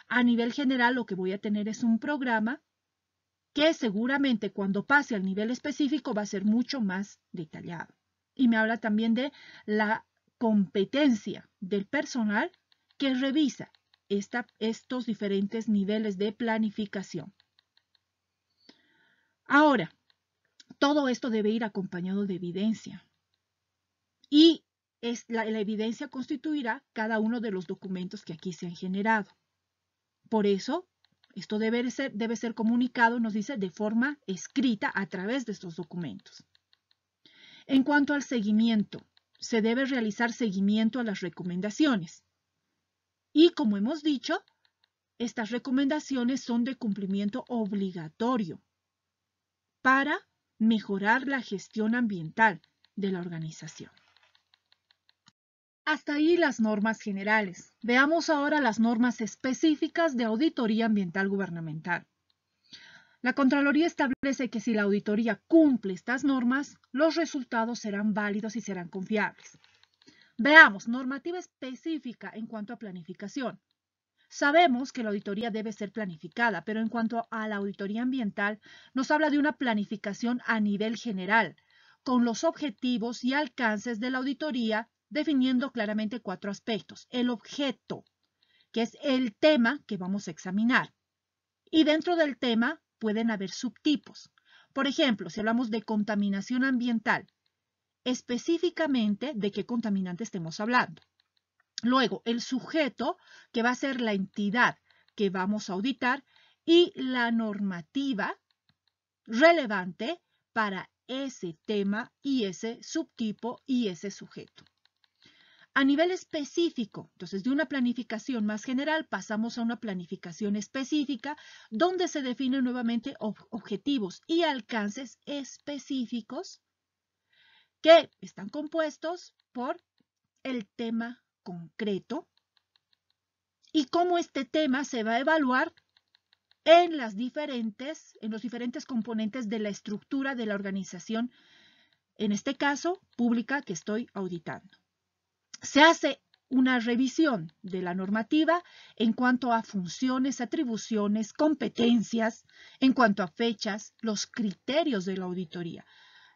S1: A nivel general lo que voy a tener es un programa que seguramente cuando pase al nivel específico va a ser mucho más detallado. Y me habla también de la competencia del personal que revisa estos diferentes niveles de planificación. Ahora, todo esto debe ir acompañado de evidencia y la evidencia constituirá cada uno de los documentos que aquí se han generado. Por eso, esto debe ser comunicado, nos dice, de forma escrita a través de estos documentos. En cuanto al seguimiento, se debe realizar seguimiento a las recomendaciones. Y como hemos dicho, estas recomendaciones son de cumplimiento obligatorio para mejorar la gestión ambiental de la organización. Hasta ahí las normas generales. Veamos ahora las normas específicas de auditoría ambiental gubernamental. La Contraloría establece que si la auditoría cumple estas normas, los resultados serán válidos y serán confiables. Veamos, normativa específica en cuanto a planificación. Sabemos que la auditoría debe ser planificada, pero en cuanto a la auditoría ambiental, nos habla de una planificación a nivel general, con los objetivos y alcances de la auditoría, definiendo claramente 4 aspectos. El objeto, que es el tema que vamos a examinar. Y dentro del tema pueden haber subtipos. Por ejemplo, si hablamos de contaminación ambiental, específicamente de qué contaminante estemos hablando. Luego, el sujeto, que va a ser la entidad que vamos a auditar, y la normativa relevante para ese tema y ese subtipo y ese sujeto. A nivel específico, entonces de una planificación más general pasamos a una planificación específica donde se definen nuevamente objetivos y alcances específicos que están compuestos por el tema concreto y cómo este tema se va a evaluar en los diferentes componentes de la estructura de la organización, en este caso pública que estoy auditando. Se hace una revisión de la normativa en cuanto a funciones, atribuciones, competencias, en cuanto a fechas, los criterios de la auditoría.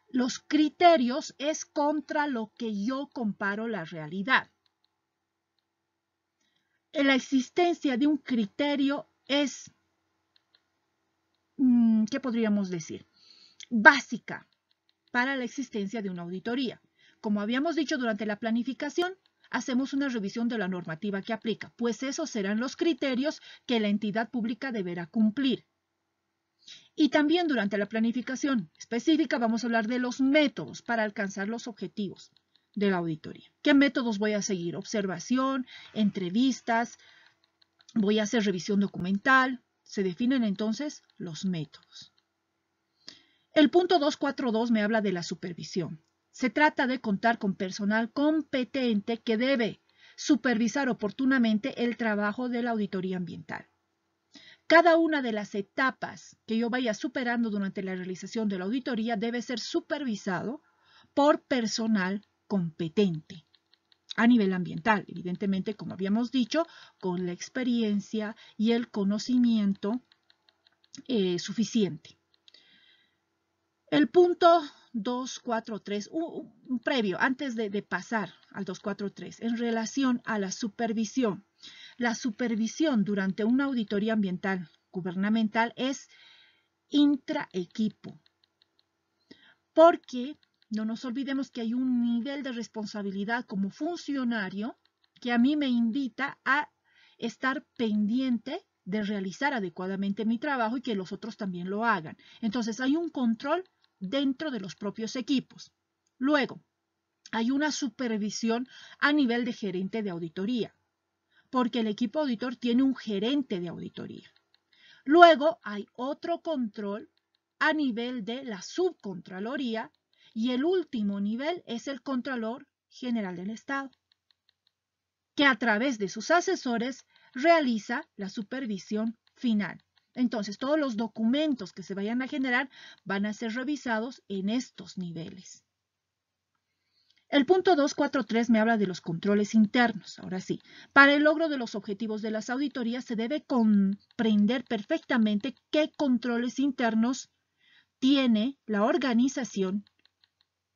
S1: Los criterios es contra lo que yo comparo la realidad. La existencia de un criterio es, ¿qué podríamos decir? Básica para la existencia de una auditoría. Como habíamos dicho durante la planificación, hacemos una revisión de la normativa que aplica, pues esos serán los criterios que la entidad pública deberá cumplir. Y también durante la planificación específica vamos a hablar de los métodos para alcanzar los objetivos de la auditoría. ¿Qué métodos voy a seguir? Observación, entrevistas, voy a hacer revisión documental. Se definen entonces los métodos. El punto 242 me habla de la supervisión. Se trata de contar con personal competente que debe supervisar oportunamente el trabajo de la auditoría ambiental. Cada una de las etapas que yo vaya superando durante la realización de la auditoría debe ser supervisado por personal competente a nivel ambiental, evidentemente, como habíamos dicho, con la experiencia y el conocimiento suficiente. El punto 243, un previo, antes de pasar al 243, en relación a la supervisión. La supervisión durante una auditoría ambiental gubernamental es intraequipo, porque no nos olvidemos que hay un nivel de responsabilidad como funcionario que a mí me invita a estar pendiente de realizar adecuadamente mi trabajo y que los otros también lo hagan. Entonces hay un control dentro de los propios equipos. Luego, hay una supervisión a nivel de gerente de auditoría, porque el equipo auditor tiene un gerente de auditoría. Luego, hay otro control a nivel de la subcontraloría y el último nivel es el Contralor General del Estado, que a través de sus asesores realiza la supervisión final. Entonces, todos los documentos que se vayan a generar van a ser revisados en estos niveles. El punto 243 me habla de los controles internos. Ahora sí, para el logro de los objetivos de las auditorías se debe comprender perfectamente qué controles internos tiene la organización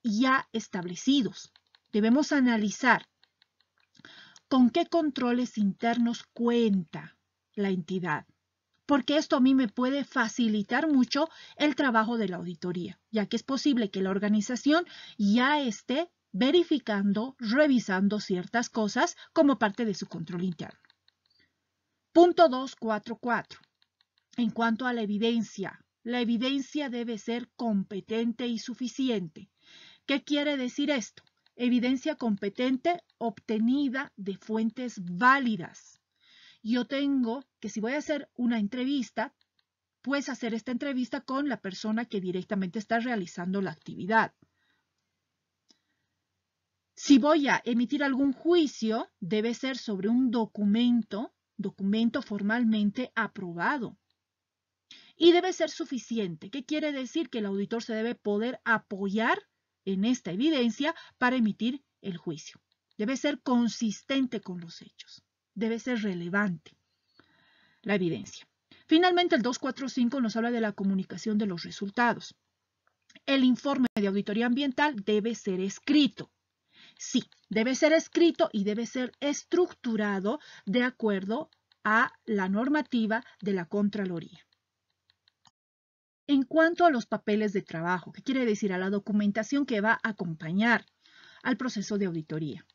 S1: ya establecidos. Debemos analizar con qué controles internos cuenta la entidad, porque esto a mí me puede facilitar mucho el trabajo de la auditoría, ya que es posible que la organización ya esté verificando, revisando ciertas cosas como parte de su control interno. Punto 244. En cuanto a la evidencia debe ser competente y suficiente. ¿Qué quiere decir esto? Evidencia competente obtenida de fuentes válidas. Yo tengo que, si voy a hacer una entrevista, pues hacer esta entrevista con la persona que directamente está realizando la actividad. Si voy a emitir algún juicio, debe ser sobre un documento formalmente aprobado. Y debe ser suficiente. ¿Qué quiere decir? Que el auditor se debe poder apoyar en esta evidencia para emitir el juicio. Debe ser consistente con los hechos. Debe ser relevante la evidencia. Finalmente, el 245 nos habla de la comunicación de los resultados. El informe de auditoría ambiental debe ser escrito. Sí, debe ser escrito y debe ser estructurado de acuerdo a la normativa de la Contraloría. En cuanto a los papeles de trabajo, ¿qué quiere decir? A la documentación que va a acompañar al proceso de auditoría.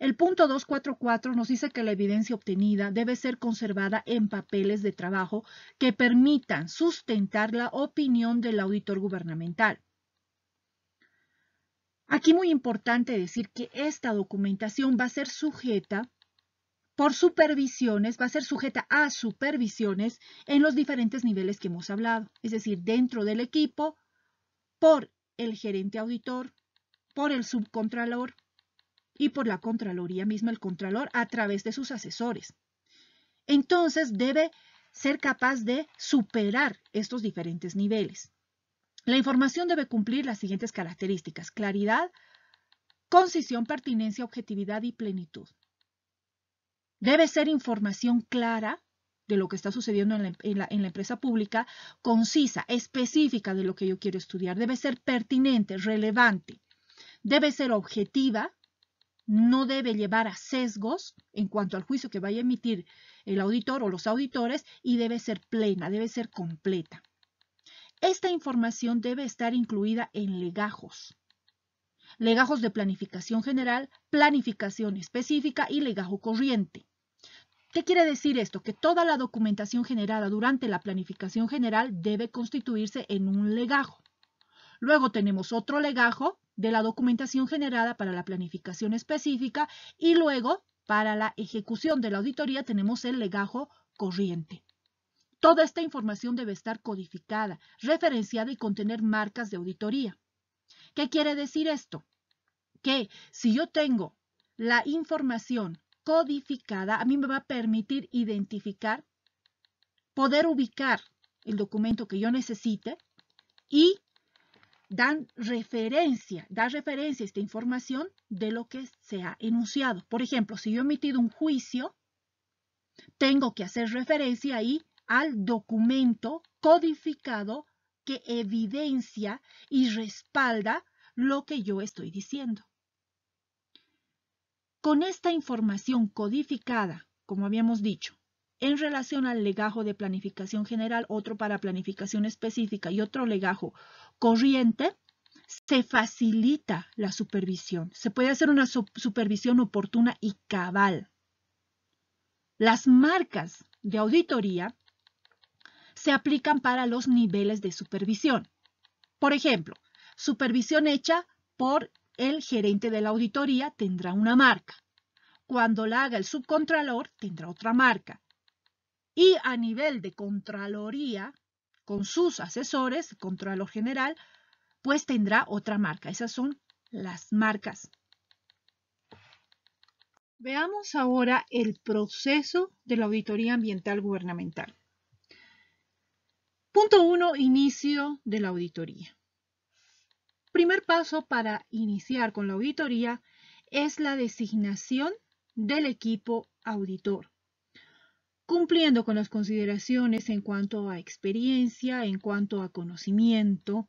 S1: El punto 244 nos dice que la evidencia obtenida debe ser conservada en papeles de trabajo que permitan sustentar la opinión del auditor gubernamental. Aquí muy importante decir que esta documentación va a ser sujeta por supervisiones, va a ser sujeta a supervisiones en los diferentes niveles que hemos hablado, es decir, dentro del equipo, por el gerente auditor, por el subcontralor y por la Contraloría misma, el Contralor, a través de sus asesores. Entonces, debe ser capaz de superar estos diferentes niveles. La información debe cumplir las siguientes características: claridad, concisión, pertinencia, objetividad y plenitud. Debe ser información clara de lo que está sucediendo en la empresa pública, concisa, específica de lo que yo quiero estudiar. Debe ser pertinente, relevante. Debe ser objetiva, no debe llevar a sesgos en cuanto al juicio que vaya a emitir el auditor o los auditores, y debe ser plena, debe ser completa. Esta información debe estar incluida en legajos. Legajos de planificación general, planificación específica y legajo corriente. ¿Qué quiere decir esto? Que toda la documentación generada durante la planificación general debe constituirse en un legajo. Luego tenemos otro legajo de la documentación generada para la planificación específica, y luego para la ejecución de la auditoría tenemos el legajo corriente. Toda esta información debe estar codificada, referenciada y contener marcas de auditoría. ¿Qué quiere decir esto? Que si yo tengo la información codificada, a mí me va a permitir identificar, poder ubicar el documento que yo necesite y dar referencia a esta información de lo que se ha enunciado. Por ejemplo, si yo he emitido un juicio, tengo que hacer referencia ahí al documento codificado que evidencia y respalda lo que yo estoy diciendo. Con esta información codificada, como habíamos dicho, en relación al legajo de planificación general, otro para planificación específica y otro legajo corriente, se facilita la supervisión. Se puede hacer una supervisión oportuna y cabal. Las marcas de auditoría se aplican para los niveles de supervisión. Por ejemplo, supervisión hecha por el gerente de la auditoría tendrá una marca. Cuando la haga el subcontralor tendrá otra marca. Y a nivel de Contraloría, con sus asesores, Contralor General, pues tendrá otra marca. Esas son las marcas. Veamos ahora el proceso de la auditoría ambiental gubernamental. Punto 1. Inicio de la auditoría. Primer paso para iniciar con la auditoría es la designación del equipo auditor, cumpliendo con las consideraciones en cuanto a experiencia, en cuanto a conocimiento,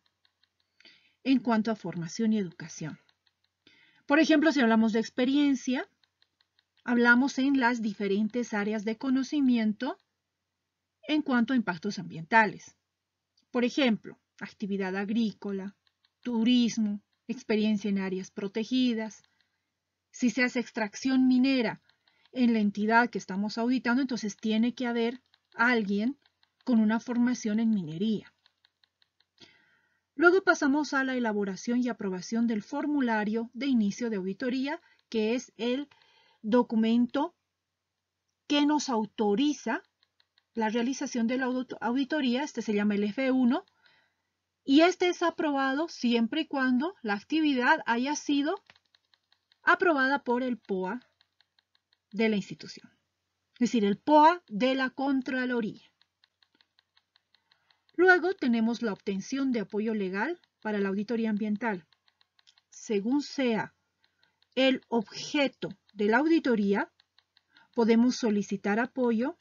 S1: en cuanto a formación y educación. Por ejemplo, si hablamos de experiencia, hablamos en las diferentes áreas de conocimiento en cuanto a impactos ambientales. Por ejemplo, actividad agrícola, turismo, experiencia en áreas protegidas. Si se hace extracción minera en la entidad que estamos auditando, entonces tiene que haber alguien con una formación en minería. Luego pasamos a la elaboración y aprobación del formulario de inicio de auditoría, que es el documento que nos autoriza la realización de la auditoría. Este se llama el F1 y este es aprobado siempre y cuando la actividad haya sido aprobada por el POA de la institución, es decir, el POA de la Contraloría. Luego tenemos la obtención de apoyo legal para la auditoría ambiental. Según sea el objeto de la auditoría, podemos solicitar apoyo,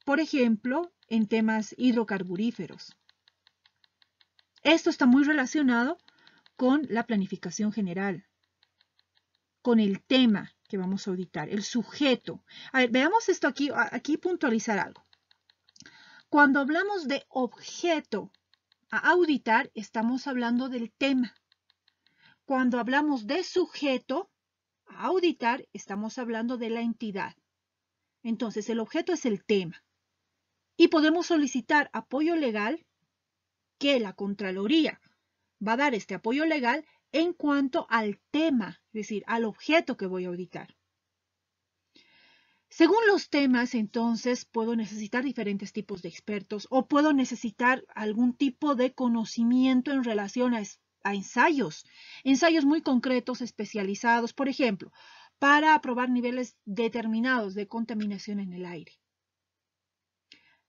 S1: por ejemplo, en temas hidrocarburíferos. Esto está muy relacionado con la planificación general, con el tema que vamos a auditar, el sujeto. A ver, veamos esto aquí puntualizar algo. Cuando hablamos de objeto a auditar, estamos hablando del tema. Cuando hablamos de sujeto a auditar, estamos hablando de la entidad. Entonces, el objeto es el tema. Y podemos solicitar apoyo legal, que la Contraloría va a dar este apoyo legal en cuanto al tema, es decir, al objeto que voy a auditar. Según los temas, entonces, puedo necesitar diferentes tipos de expertos o puedo necesitar algún tipo de conocimiento en relación a ensayos muy concretos, especializados, por ejemplo, para aprobar niveles determinados de contaminación en el aire.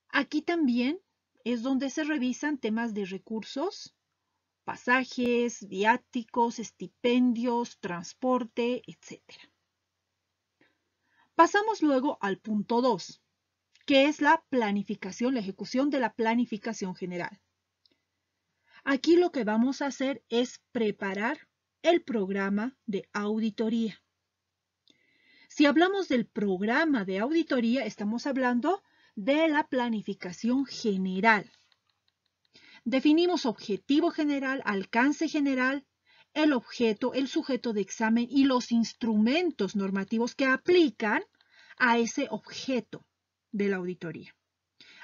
S1: Aquí también es donde se revisan temas de recursos, pasajes, viáticos, estipendios, transporte, etc. Pasamos luego al punto 2, que es la planificación, la ejecución de la planificación general. Aquí lo que vamos a hacer es preparar el programa de auditoría. Si hablamos del programa de auditoría, estamos hablando de la planificación general. Definimos objetivo general, alcance general, el objeto, el sujeto de examen y los instrumentos normativos que aplican a ese objeto de la auditoría,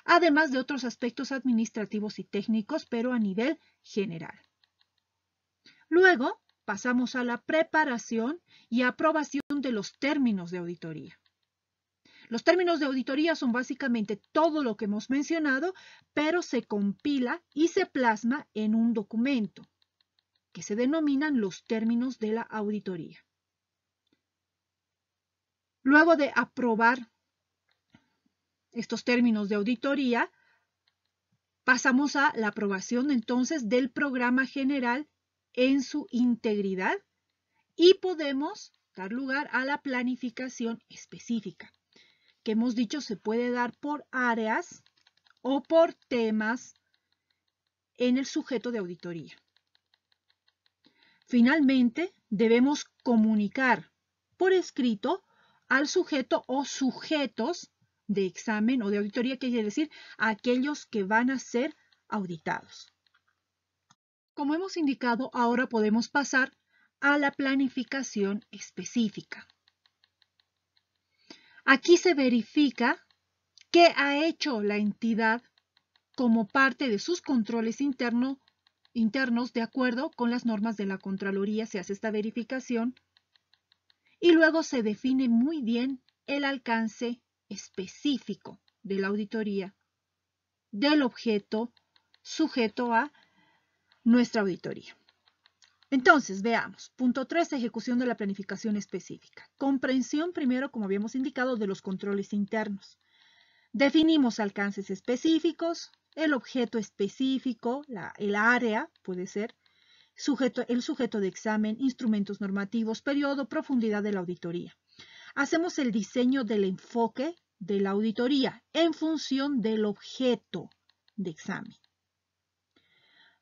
S1: además de otros aspectos administrativos y técnicos, pero a nivel general. Luego pasamos a la preparación y aprobación de los términos de auditoría. Los términos de auditoría son básicamente todo lo que hemos mencionado, pero se compila y se plasma en un documento que se denominan los términos de la auditoría. Luego de aprobar estos términos de auditoría, pasamos a la aprobación entonces del programa general en su integridad y podemos dar lugar a la planificación específica, que hemos dicho se puede dar por áreas o por temas en el sujeto de auditoría. Finalmente, debemos comunicar por escrito al sujeto o sujetos de examen o de auditoría, que quiere decir aquellos que van a ser auditados. Como hemos indicado, ahora podemos pasar a la planificación específica. Aquí se verifica qué ha hecho la entidad como parte de sus controles internos de acuerdo con las normas de la Contraloría. Se hace esta verificación y luego se define muy bien el alcance específico de la auditoría del objeto sujeto a nuestra auditoría. Entonces, veamos. Punto 3, ejecución de la planificación específica. Comprensión primero, como habíamos indicado, de los controles internos. Definimos alcances específicos, el objeto específico, el área puede ser, el sujeto de examen, instrumentos normativos, periodo, profundidad de la auditoría. Hacemos el diseño del enfoque de la auditoría en función del objeto de examen.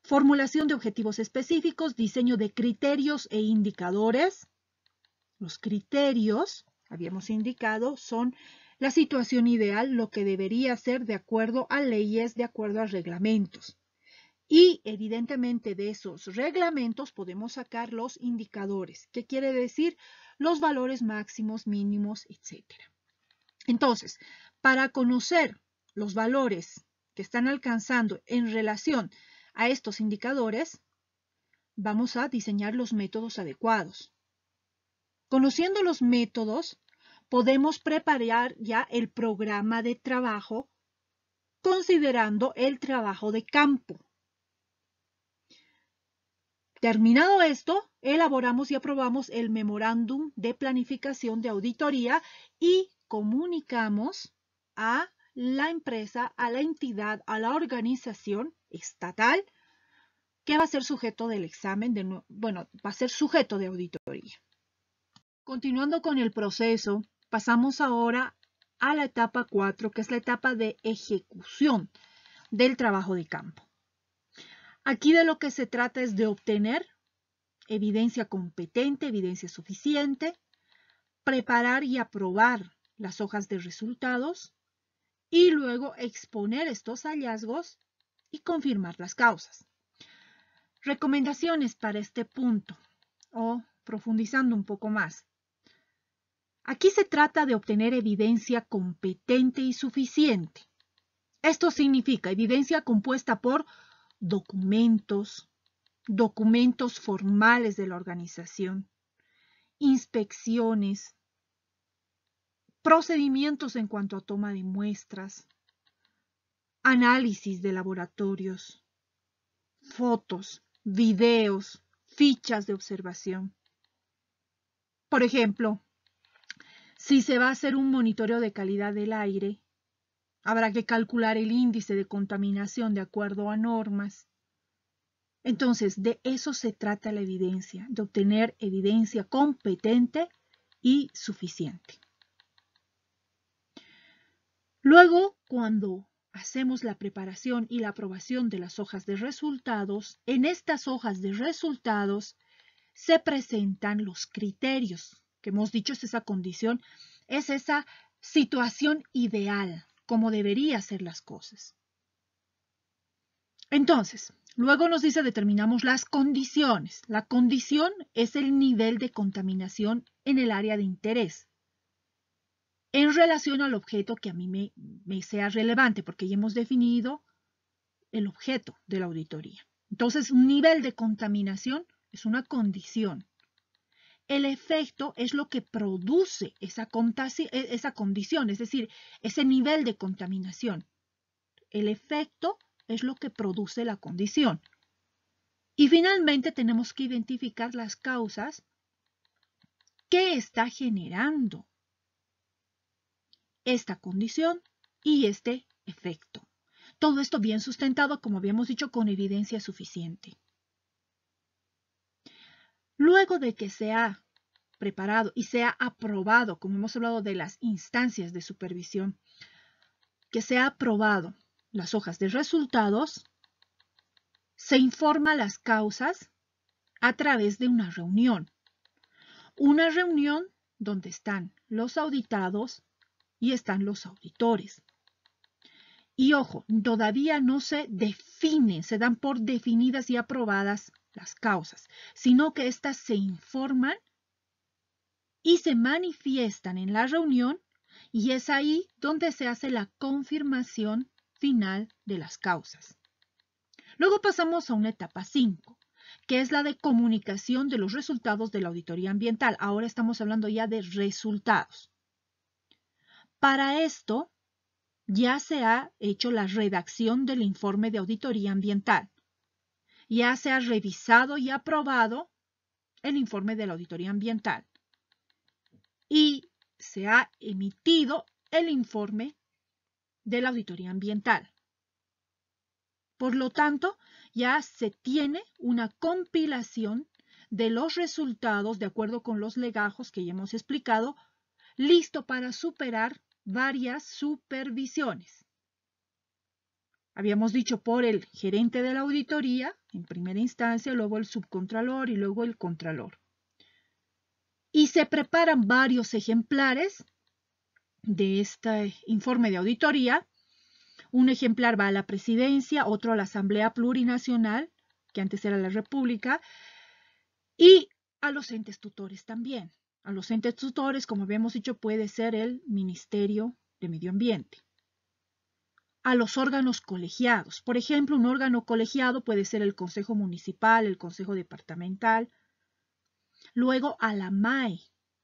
S1: Formulación de objetivos específicos, diseño de criterios e indicadores. Los criterios habíamos indicado, son la situación ideal, lo que debería ser de acuerdo a leyes, de acuerdo a reglamentos. Y evidentemente de esos reglamentos podemos sacar los indicadores. ¿Qué quiere decir? Los valores máximos, mínimos, etc. Entonces, para conocer los valores que están alcanzando en relación a estos indicadores, vamos a diseñar los métodos adecuados. Conociendo los métodos, podemos preparar ya el programa de trabajo considerando el trabajo de campo. Terminado esto, elaboramos y aprobamos el memorándum de planificación de auditoría y comunicamos a la empresa, a la entidad, a la organización estatal que va a ser sujeto del examen, va a ser sujeto de auditoría. Continuando con el proceso, pasamos ahora a la etapa 4, que es la etapa de ejecución del trabajo de campo. Aquí de lo que se trata es de obtener evidencia competente, evidencia suficiente, preparar y aprobar las hojas de resultados y luego exponer estos hallazgos y confirmar las causas. Recomendaciones para este punto o profundizando un poco más. Aquí se trata de obtener evidencia competente y suficiente. Esto significa evidencia compuesta por documentos formales de la organización, inspecciones, procedimientos en cuanto a toma de muestras, análisis de laboratorios, fotos, videos, fichas de observación. Por ejemplo, si se va a hacer un monitoreo de calidad del aire, habrá que calcular el índice de contaminación de acuerdo a normas. Entonces, de eso se trata la evidencia, de obtener evidencia competente y suficiente. Luego, cuando hacemos la preparación y la aprobación de las hojas de resultados, en estas hojas de resultados se presentan los criterios, que hemos dicho es esa condición, es esa situación ideal, como deberían ser las cosas. Entonces, luego nos dice determinamos las condiciones. La condición es el nivel de contaminación en el área de interés en relación al objeto que a mí me sea relevante, porque ya hemos definido el objeto de la auditoría. Entonces, un nivel de contaminación es una condición. El efecto es lo que produce esa condición, es decir, ese nivel de contaminación. El efecto es lo que produce la condición. Y finalmente tenemos que identificar las causas que está generando esta condición y este efecto. Todo esto bien sustentado, como habíamos dicho, con evidencia suficiente. Luego de que se ha preparado y se ha aprobado, como hemos hablado de las instancias de supervisión, que se ha aprobado las hojas de resultados, se informa las causas a través de una reunión. Una reunión donde están los auditados y están los auditores. Y ojo, todavía no se definen, se dan por definidas y aprobadas las causas, sino que éstas se informan y se manifiestan en la reunión y es ahí donde se hace la confirmación final de las causas. Luego pasamos a una etapa 5, que es la de comunicación de los resultados de la auditoría ambiental. Ahora estamos hablando ya de resultados. Para esto, ya se ha hecho la redacción del informe de auditoría ambiental. Ya se ha revisado y aprobado el informe de la auditoría ambiental. Y se ha emitido el informe de la auditoría ambiental. Por lo tanto, ya se tiene una compilación de los resultados de acuerdo con los legajos que ya hemos explicado, listo para superar varias supervisiones. Habíamos dicho por el gerente de la auditoría, en primera instancia, luego el subcontralor y luego el contralor. Y se preparan varios ejemplares de este informe de auditoría. Un ejemplar va a la presidencia, otro a la Asamblea Plurinacional, que antes era la República, y a los entes tutores también. A los entes tutores, como habíamos dicho, puede ser el Ministerio de Medio Ambiente. A los órganos colegiados. Por ejemplo, un órgano colegiado puede ser el Consejo Municipal, el Consejo Departamental. Luego a la MAE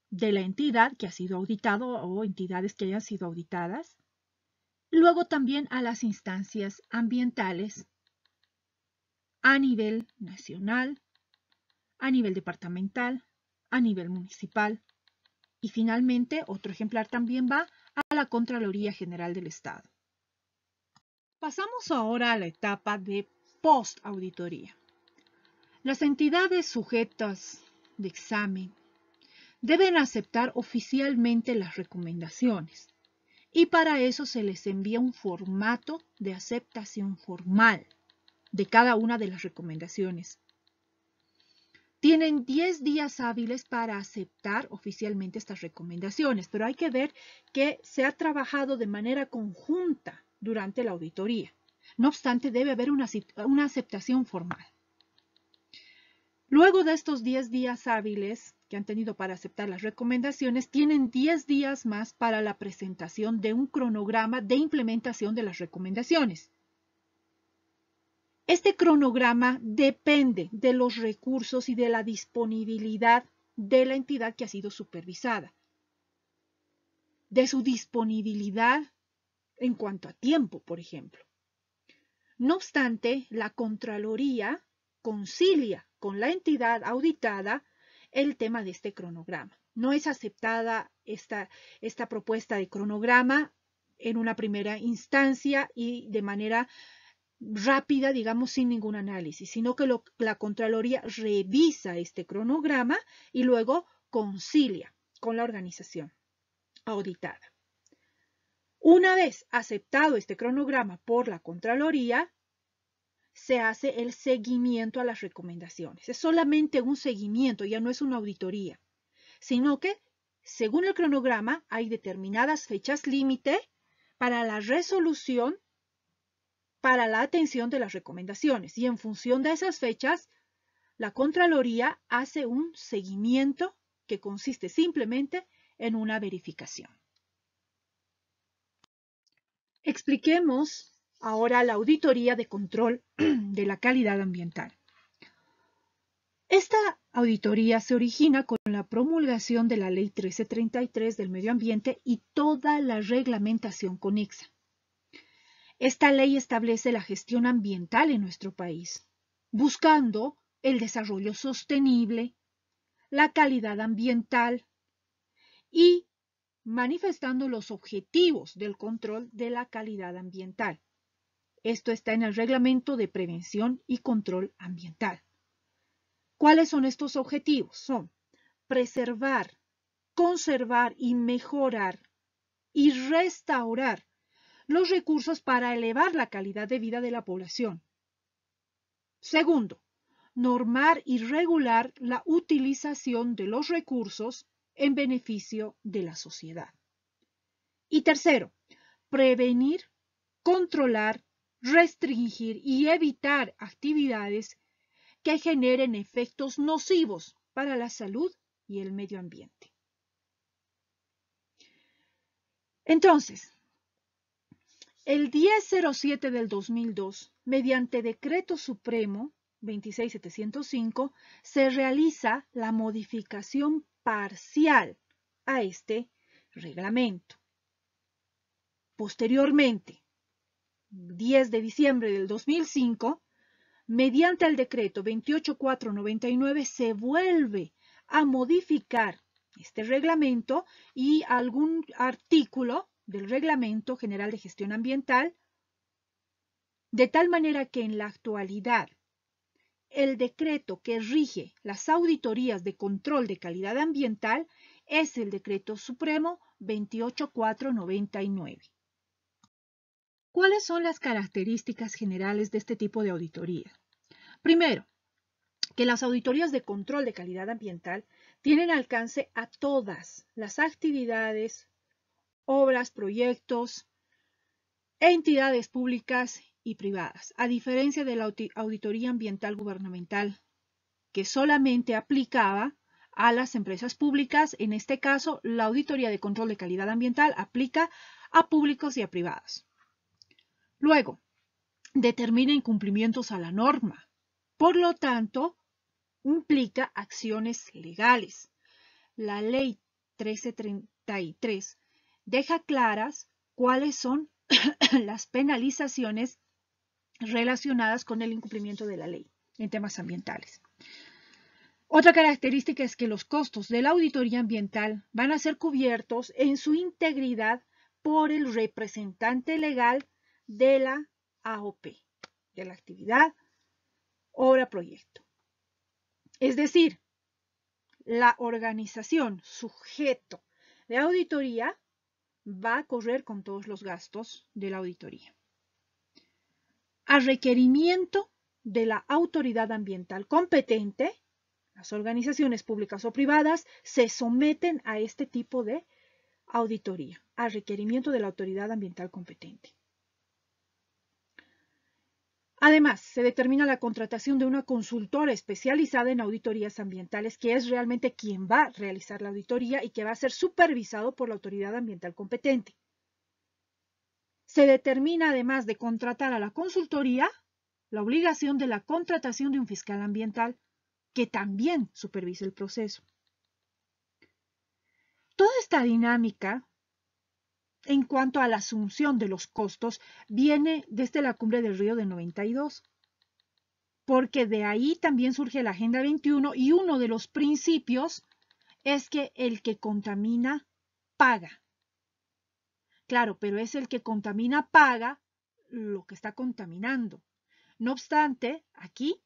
S1: de la entidad que ha sido auditado o entidades que hayan sido auditadas. Luego también a las instancias ambientales a nivel nacional, a nivel departamental, a nivel municipal. Y finalmente, otro ejemplar también va a la Contraloría General del Estado. Pasamos ahora a la etapa de post-auditoría. Las entidades sujetas de examen deben aceptar oficialmente las recomendaciones y para eso se les envía un formato de aceptación formal de cada una de las recomendaciones. Tienen 10 días hábiles para aceptar oficialmente estas recomendaciones, pero hay que ver que se ha trabajado de manera conjunta durante la auditoría. No obstante, debe haber una aceptación formal. Luego de estos 10 días hábiles que han tenido para aceptar las recomendaciones, tienen 10 días más para la presentación de un cronograma de implementación de las recomendaciones. Este cronograma depende de los recursos y de la disponibilidad de la entidad que ha sido supervisada, de su disponibilidad en cuanto a tiempo, por ejemplo. No obstante, la Contraloría concilia con la entidad auditada el tema de este cronograma. No es aceptada esta propuesta de cronograma en una primera instancia y de manera rápida, digamos, sin ningún análisis, sino que la Contraloría revisa este cronograma y luego concilia con la organización auditada. Una vez aceptado este cronograma por la Contraloría, se hace el seguimiento a las recomendaciones. Es solamente un seguimiento, ya no es una auditoría, sino que, según el cronograma, hay determinadas fechas límite para la resolución, para la atención de las recomendaciones. Y en función de esas fechas, la Contraloría hace un seguimiento que consiste simplemente en una verificación. Expliquemos ahora la auditoría de control de la calidad ambiental. Esta auditoría se origina con la promulgación de la Ley 1333 del Medio Ambiente y toda la reglamentación conexa. Esta ley establece la gestión ambiental en nuestro país, buscando el desarrollo sostenible, la calidad ambiental y manifestando los objetivos del control de la calidad ambiental. Esto está en el Reglamento de Prevención y Control Ambiental. ¿Cuáles son estos objetivos? Son preservar, conservar y mejorar y restaurar los recursos para elevar la calidad de vida de la población. Segundo, normar y regular la utilización de los recursos en beneficio de la sociedad. Y tercero, prevenir, controlar, restringir y evitar actividades que generen efectos nocivos para la salud y el medio ambiente. Entonces, el 1007 del 2002, mediante Decreto Supremo 26705, se realiza la modificación parcial a este reglamento. Posteriormente, 10 de diciembre del 2005, mediante el decreto 28499 se vuelve a modificar este reglamento y algún artículo del Reglamento General de Gestión Ambiental, de tal manera que en la actualidad el decreto que rige las auditorías de control de calidad ambiental es el Decreto Supremo 28499. ¿Cuáles son las características generales de este tipo de auditoría? Primero, que las auditorías de control de calidad ambiental tienen alcance a todas las actividades, obras, proyectos, entidades públicas y privadas, a diferencia de la auditoría ambiental gubernamental, que solamente aplicaba a las empresas públicas. En este caso, la auditoría de control de calidad ambiental aplica a públicos y a privados. Luego, determina incumplimientos a la norma. Por lo tanto, implica acciones legales. La ley 1333 deja claras cuáles son las penalizaciones relacionadas con el incumplimiento de la ley en temas ambientales. Otra característica es que los costos de la auditoría ambiental van a ser cubiertos en su integridad por el representante legal de la AOP, de la actividad, obra, proyecto. Es decir, la organización sujeto de auditoría va a correr con todos los gastos de la auditoría. A requerimiento de la autoridad ambiental competente, las organizaciones públicas o privadas se someten a este tipo de auditoría, a requerimiento de la autoridad ambiental competente. Además, se determina la contratación de una consultora especializada en auditorías ambientales, que es realmente quien va a realizar la auditoría y que va a ser supervisado por la autoridad ambiental competente. Se determina, además de contratar a la consultoría, la obligación de la contratación de un fiscal ambiental que también supervise el proceso. Toda esta dinámica en cuanto a la asunción de los costos viene desde la Cumbre del Río de 92, porque de ahí también surge la Agenda 21 y uno de los principios es que el que contamina paga. Claro, pero es el que contamina paga lo que está contaminando. No obstante, aquí,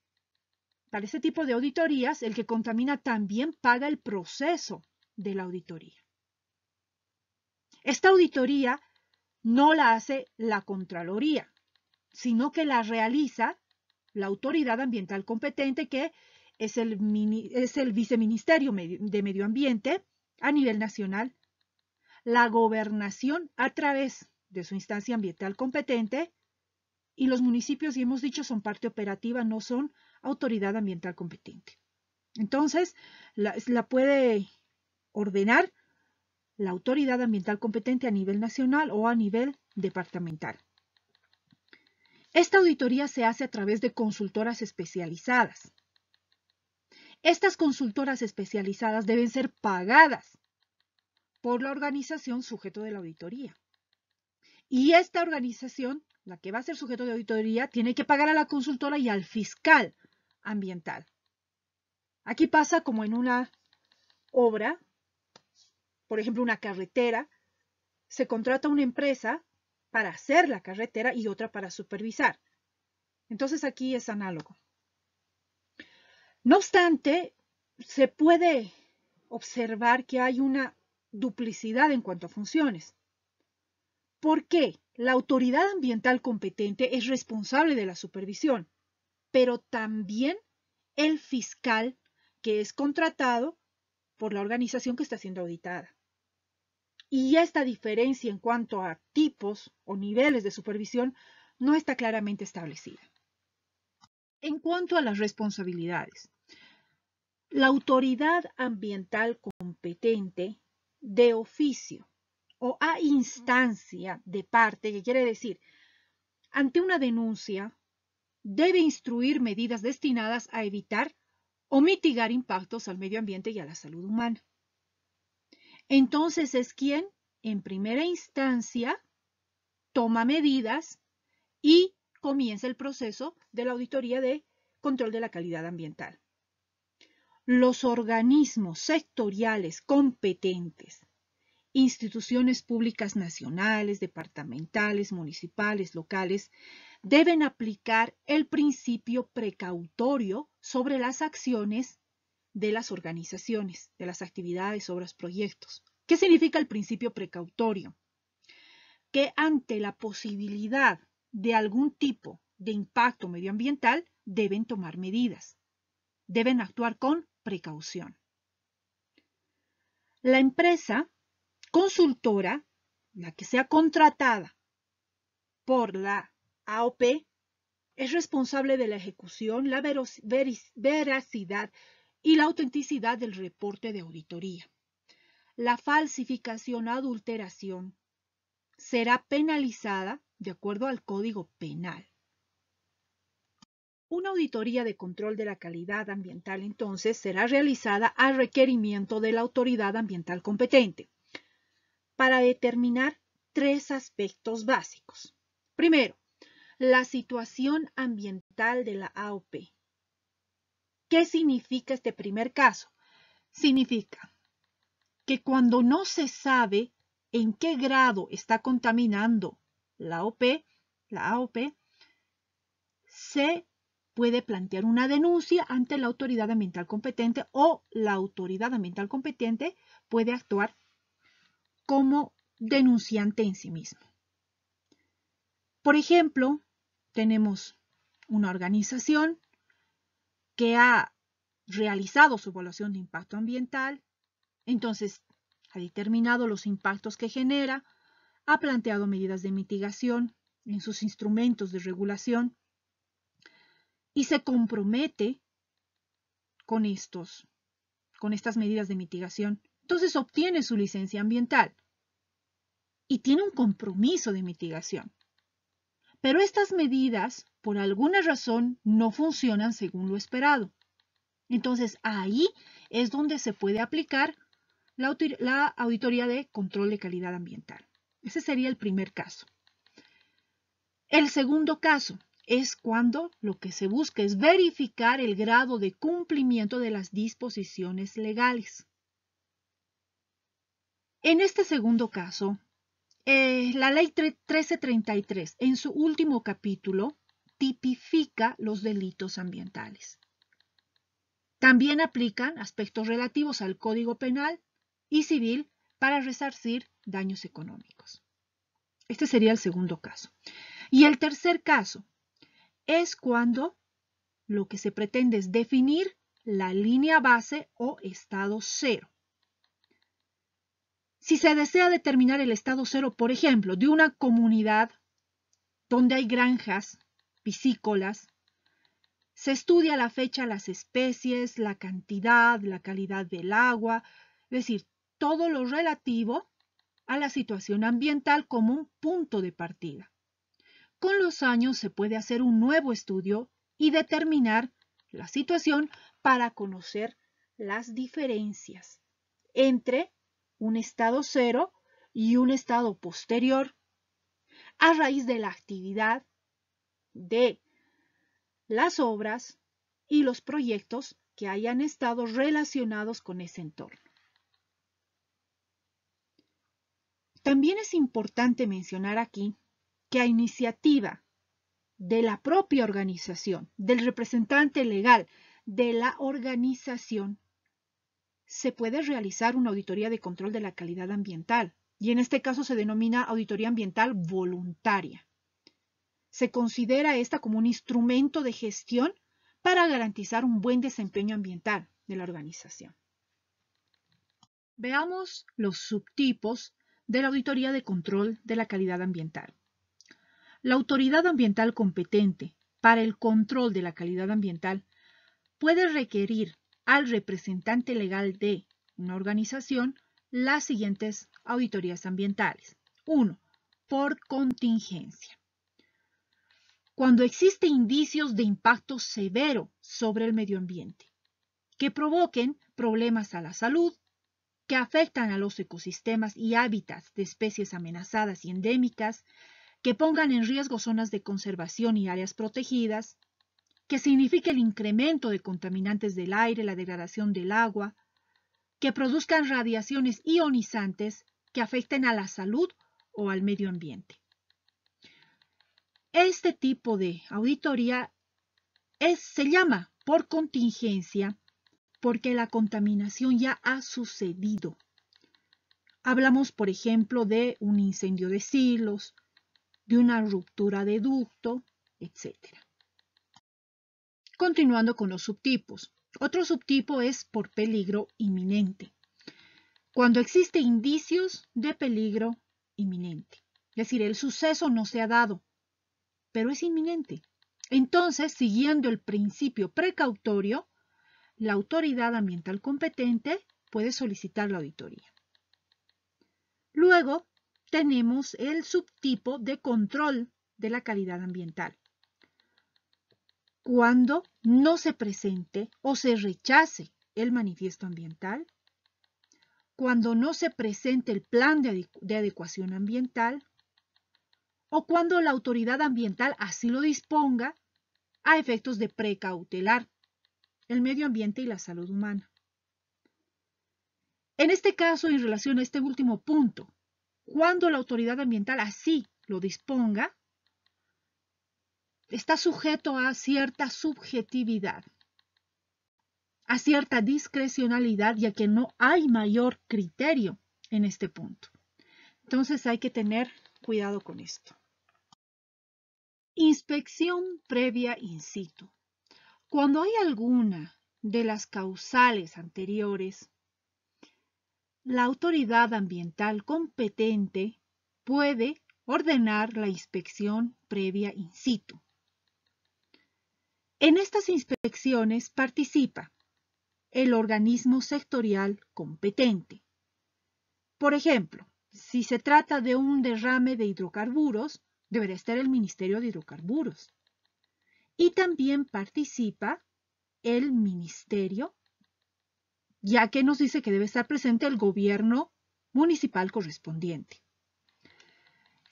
S1: para este tipo de auditorías, el que contamina también paga el proceso de la auditoría. Esta auditoría no la hace la Contraloría, sino que la realiza la autoridad ambiental competente, que es el Viceministerio de Medio Ambiente a nivel nacional, la Gobernación a través de su instancia ambiental competente, y los municipios, y hemos dicho, son parte operativa, no son autoridad ambiental competente. Entonces, la puede ordenar la autoridad ambiental competente a nivel nacional o a nivel departamental. Esta auditoría se hace a través de consultoras especializadas. Estas consultoras especializadas deben ser pagadas por la organización sujeto de la auditoría. Y esta organización, la que va a ser sujeto de auditoría, tiene que pagar a la consultora y al fiscal ambiental. Aquí pasa como en una obra, por ejemplo, una carretera, se contrata una empresa para hacer la carretera y otra para supervisar. Entonces aquí es análogo. No obstante, se puede observar que hay una duplicidad en cuanto a funciones. ¿Por qué? La autoridad ambiental competente es responsable de la supervisión, pero también el fiscal que es contratado por la organización que está siendo auditada. Y esta diferencia en cuanto a tipos o niveles de supervisión no está claramente establecida. En cuanto a las responsabilidades, la autoridad ambiental competente de oficio o a instancia de parte, que quiere decir, ante una denuncia, debe instruir medidas destinadas a evitar o mitigar impactos al medio ambiente y a la salud humana. Entonces es quien, en primera instancia, toma medidas y comienza el proceso de la auditoría de control de la calidad ambiental. Los organismos sectoriales competentes, instituciones públicas nacionales, departamentales, municipales, locales, deben aplicar el principio precautorio sobre las acciones de las organizaciones, de las actividades, obras, proyectos. ¿Qué significa el principio precautorio? Que ante la posibilidad de algún tipo de impacto medioambiental deben tomar medidas. deben actuar con precaución. La empresa consultora, la que sea contratada por la AOP, es responsable de la ejecución, la veracidad y la autenticidad del reporte de auditoría. La falsificación o adulteración será penalizada de acuerdo al Código Penal. Una auditoría de control de la calidad ambiental, entonces, será realizada a requerimiento de la autoridad ambiental competente para determinar tres aspectos básicos. Primero, la situación ambiental de la AOP. ¿Qué significa este primer caso? Significa que cuando no se sabe en qué grado está contaminando la AOP, se puede plantear una denuncia ante la autoridad ambiental competente o la autoridad ambiental competente puede actuar como denunciante en sí mismo. Por ejemplo, tenemos una organización que ha realizado su evaluación de impacto ambiental, entonces ha determinado los impactos que genera, ha planteado medidas de mitigación en sus instrumentos de regulación y se compromete con estas medidas de mitigación. Entonces obtiene su licencia ambiental y tiene un compromiso de mitigación. Pero estas medidas, por alguna razón, no funcionan según lo esperado. Entonces ahí es donde se puede aplicar la auditoría de control de calidad ambiental. Ese sería el primer caso. El segundo caso es cuando lo que se busca es verificar el grado de cumplimiento de las disposiciones legales. En este segundo caso, la Ley 1333, en su último capítulo, tipifica los delitos ambientales. También aplican aspectos relativos al Código Penal y Civil para resarcir daños económicos. Este sería el segundo caso. Y el tercer caso es cuando lo que se pretende es definir la línea base o estado cero. Si se desea determinar el estado cero, por ejemplo, de una comunidad donde hay granjas piscícolas, se estudia a la fecha las especies, la cantidad, la calidad del agua, es decir, todo lo relativo a la situación ambiental como un punto de partida. Con los años se puede hacer un nuevo estudio y determinar la situación para conocer las diferencias entre un estado cero y un estado posterior a raíz de la actividad de las obras y los proyectos que hayan estado relacionados con ese entorno. También es importante mencionar aquí que a iniciativa de la propia organización, del representante legal de la organización, se puede realizar una auditoría de control de la calidad ambiental y en este caso se denomina auditoría ambiental voluntaria. Se considera esta como un instrumento de gestión para garantizar un buen desempeño ambiental de la organización. Veamos los subtipos de la auditoría de control de la calidad ambiental. La autoridad ambiental competente para el control de la calidad ambiental puede requerir al representante legal de una organización las siguientes auditorías ambientales. 1. Por contingencia. Cuando existen indicios de impacto severo sobre el medio ambiente, que provoquen problemas a la salud, que afectan a los ecosistemas y hábitats de especies amenazadas y endémicas, que pongan en riesgo zonas de conservación y áreas protegidas, que signifique el incremento de contaminantes del aire, la degradación del agua, que produzcan radiaciones ionizantes que afecten a la salud o al medio ambiente. Este tipo de auditoría se llama por contingencia porque la contaminación ya ha sucedido. Hablamos, por ejemplo, de un incendio de silos, de una ruptura de ducto, etc. Continuando con los subtipos. Otro subtipo es por peligro inminente. Cuando existen indicios de peligro inminente. Es decir, el suceso no se ha dado, pero es inminente. Entonces, siguiendo el principio precautorio, la autoridad ambiental competente puede solicitar la auditoría. Luego, tenemos el subtipo de control de la calidad ambiental. Cuando no se presente o se rechace el manifiesto ambiental, cuando no se presente el plan de adecuación ambiental, o cuando la autoridad ambiental así lo disponga a efectos de precautelar el medio ambiente y la salud humana. En este caso, en relación a este último punto, cuando la autoridad ambiental así lo disponga, está sujeto a cierta subjetividad, a cierta discrecionalidad, ya que no hay mayor criterio en este punto. Entonces hay que tener cuidado con esto. Inspección previa in situ. Cuando hay alguna de las causales anteriores, la autoridad ambiental competente puede ordenar la inspección previa in situ. En estas inspecciones participa el organismo sectorial competente. Por ejemplo, si se trata de un derrame de hidrocarburos, deberá estar el Ministerio de Hidrocarburos. Y también participa el Ministerio, ya que nos dice que debe estar presente el gobierno municipal correspondiente.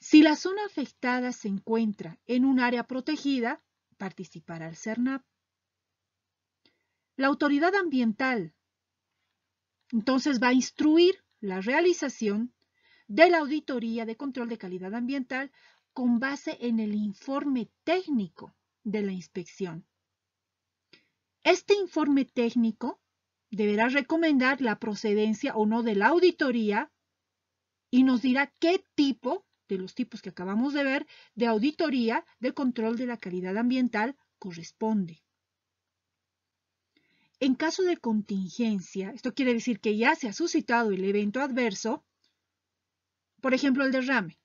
S1: Si la zona afectada se encuentra en un área protegida, participará el CERNAP. La autoridad ambiental entonces va a instruir la realización de la auditoría de control de calidad ambiental con base en el informe técnico de la inspección. Este informe técnico deberá recomendar la procedencia o no de la auditoría y nos dirá qué tipo, de los tipos que acabamos de ver, de auditoría de control de la calidad ambiental corresponde. En caso de contingencia, esto quiere decir que ya se ha suscitado el evento adverso, por ejemplo el derrame,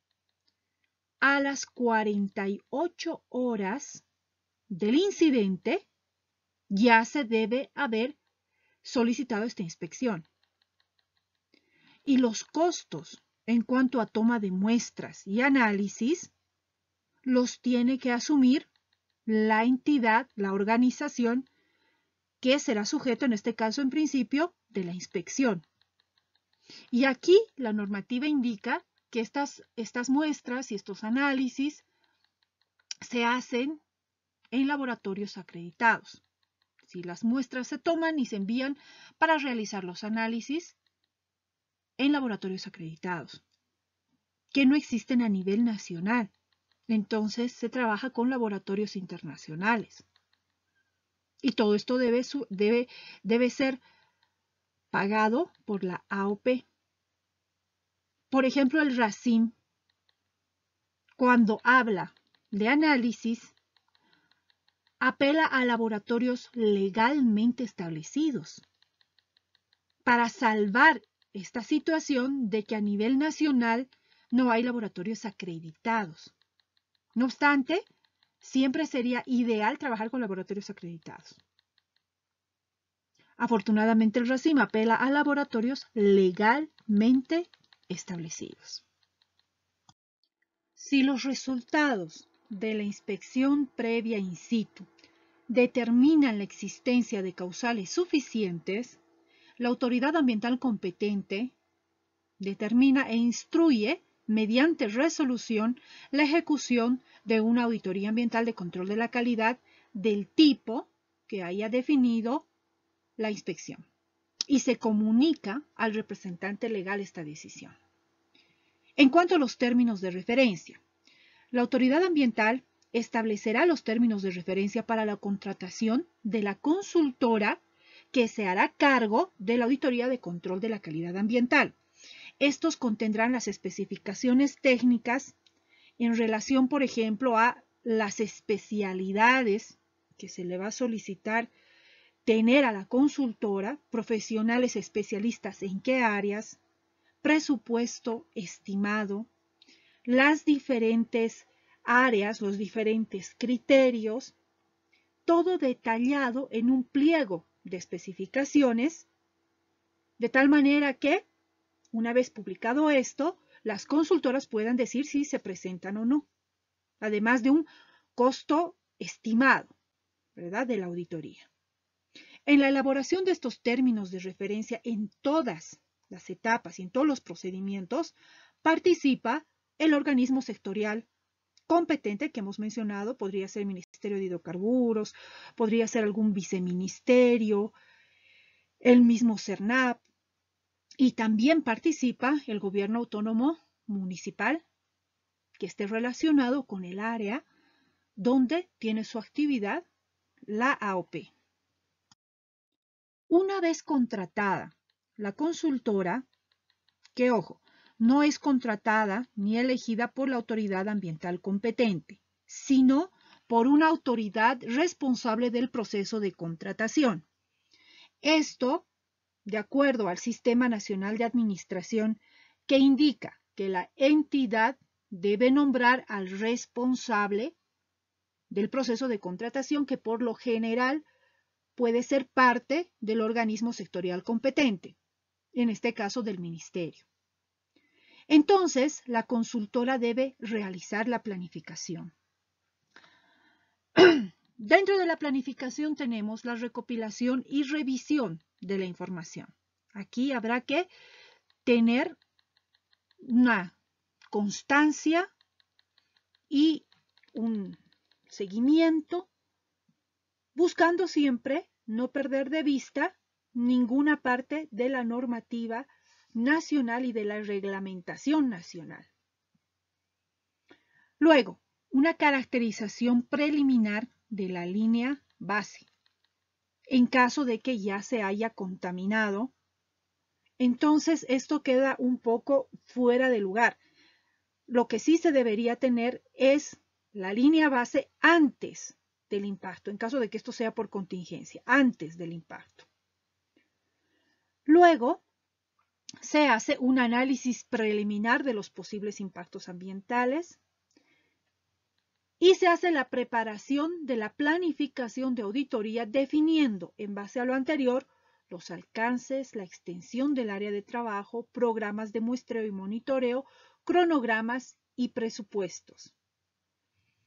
S1: a las 48 horas del incidente ya se debe haber solicitado esta inspección. Y los costos en cuanto a toma de muestras y análisis los tiene que asumir la entidad, la organización que será sujeto, en este caso en principio, de la inspección. Y aquí la normativa indica que estas muestras y estos análisis se hacen en laboratorios acreditados. Si las muestras se toman y se envían para realizar los análisis en laboratorios acreditados, que no existen a nivel nacional. Entonces se trabaja con laboratorios internacionales. Y todo esto debe ser pagado por la AOP. Por ejemplo, el RACIM, cuando habla de análisis, apela a laboratorios legalmente establecidos para salvar esta situación de que a nivel nacional no hay laboratorios acreditados. No obstante, siempre sería ideal trabajar con laboratorios acreditados. Afortunadamente, el RACIM apela a laboratorios legalmente establecidos. Si los resultados de la inspección previa in situ determinan la existencia de causales suficientes, la autoridad ambiental competente determina e instruye mediante resolución la ejecución de una auditoría ambiental de control de la calidad del tipo que haya definido la inspección y se comunica al representante legal esta decisión. En cuanto a los términos de referencia, la autoridad ambiental establecerá los términos de referencia para la contratación de la consultora que se hará cargo de la auditoría de control de la calidad ambiental. Estos contendrán las especificaciones técnicas en relación, por ejemplo, a las especialidades que se le va a solicitar tener a la consultora profesionales especialistas en qué áreas, presupuesto estimado, las diferentes áreas, los diferentes criterios, todo detallado en un pliego de especificaciones, de tal manera que, una vez publicado esto, las consultoras puedan decir si se presentan o no, además de un costo estimado, ¿verdad?, de la auditoría. En la elaboración de estos términos de referencia en todas las etapas y en todos los procedimientos, participa el organismo sectorial competente que hemos mencionado, podría ser el Ministerio de Hidrocarburos, podría ser algún viceministerio, el mismo CERNAP, y también participa el gobierno autónomo municipal que esté relacionado con el área donde tiene su actividad la AOP. Una vez contratada la consultora, que ojo, no es contratada ni elegida por la autoridad ambiental competente, sino por una autoridad responsable del proceso de contratación. Esto, de acuerdo al Sistema Nacional de Administración, que indica que la entidad debe nombrar al responsable del proceso de contratación, que por lo general puede ser parte del organismo sectorial competente, en este caso del ministerio. Entonces, la consultora debe realizar la planificación. Dentro de la planificación tenemos la recopilación y revisión de la información. Aquí habrá que tener una constancia y un seguimiento, buscando siempre no perder de vista ninguna parte de la normativa nacional y de la reglamentación nacional. Luego, una caracterización preliminar de la línea base. En caso de que ya se haya contaminado, entonces esto queda un poco fuera de lugar. Lo que sí se debería tener es la línea base antes del impacto, en caso de que esto sea por contingencia, antes del impacto. Luego, se hace un análisis preliminar de los posibles impactos ambientales y se hace la preparación de la planificación de auditoría definiendo, en base a lo anterior, los alcances, la extensión del área de trabajo, programas de muestreo y monitoreo, cronogramas y presupuestos,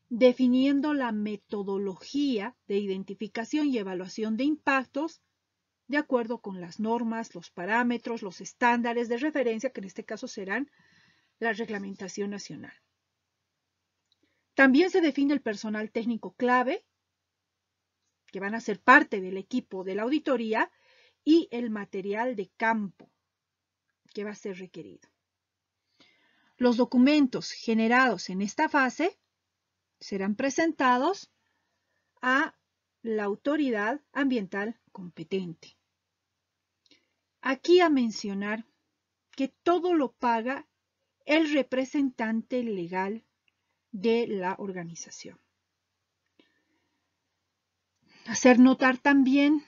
S1: definiendo la metodología de identificación y evaluación de impactos de acuerdo con las normas, los parámetros, los estándares de referencia, que en este caso serán la reglamentación nacional. También se define el personal técnico clave, que van a ser parte del equipo de la auditoría, y el material de campo que va a ser requerido. Los documentos generados en esta fase serán presentados a la autoridad ambiental competente. Aquí a mencionar que todo lo paga el representante legal de la organización. Hacer notar también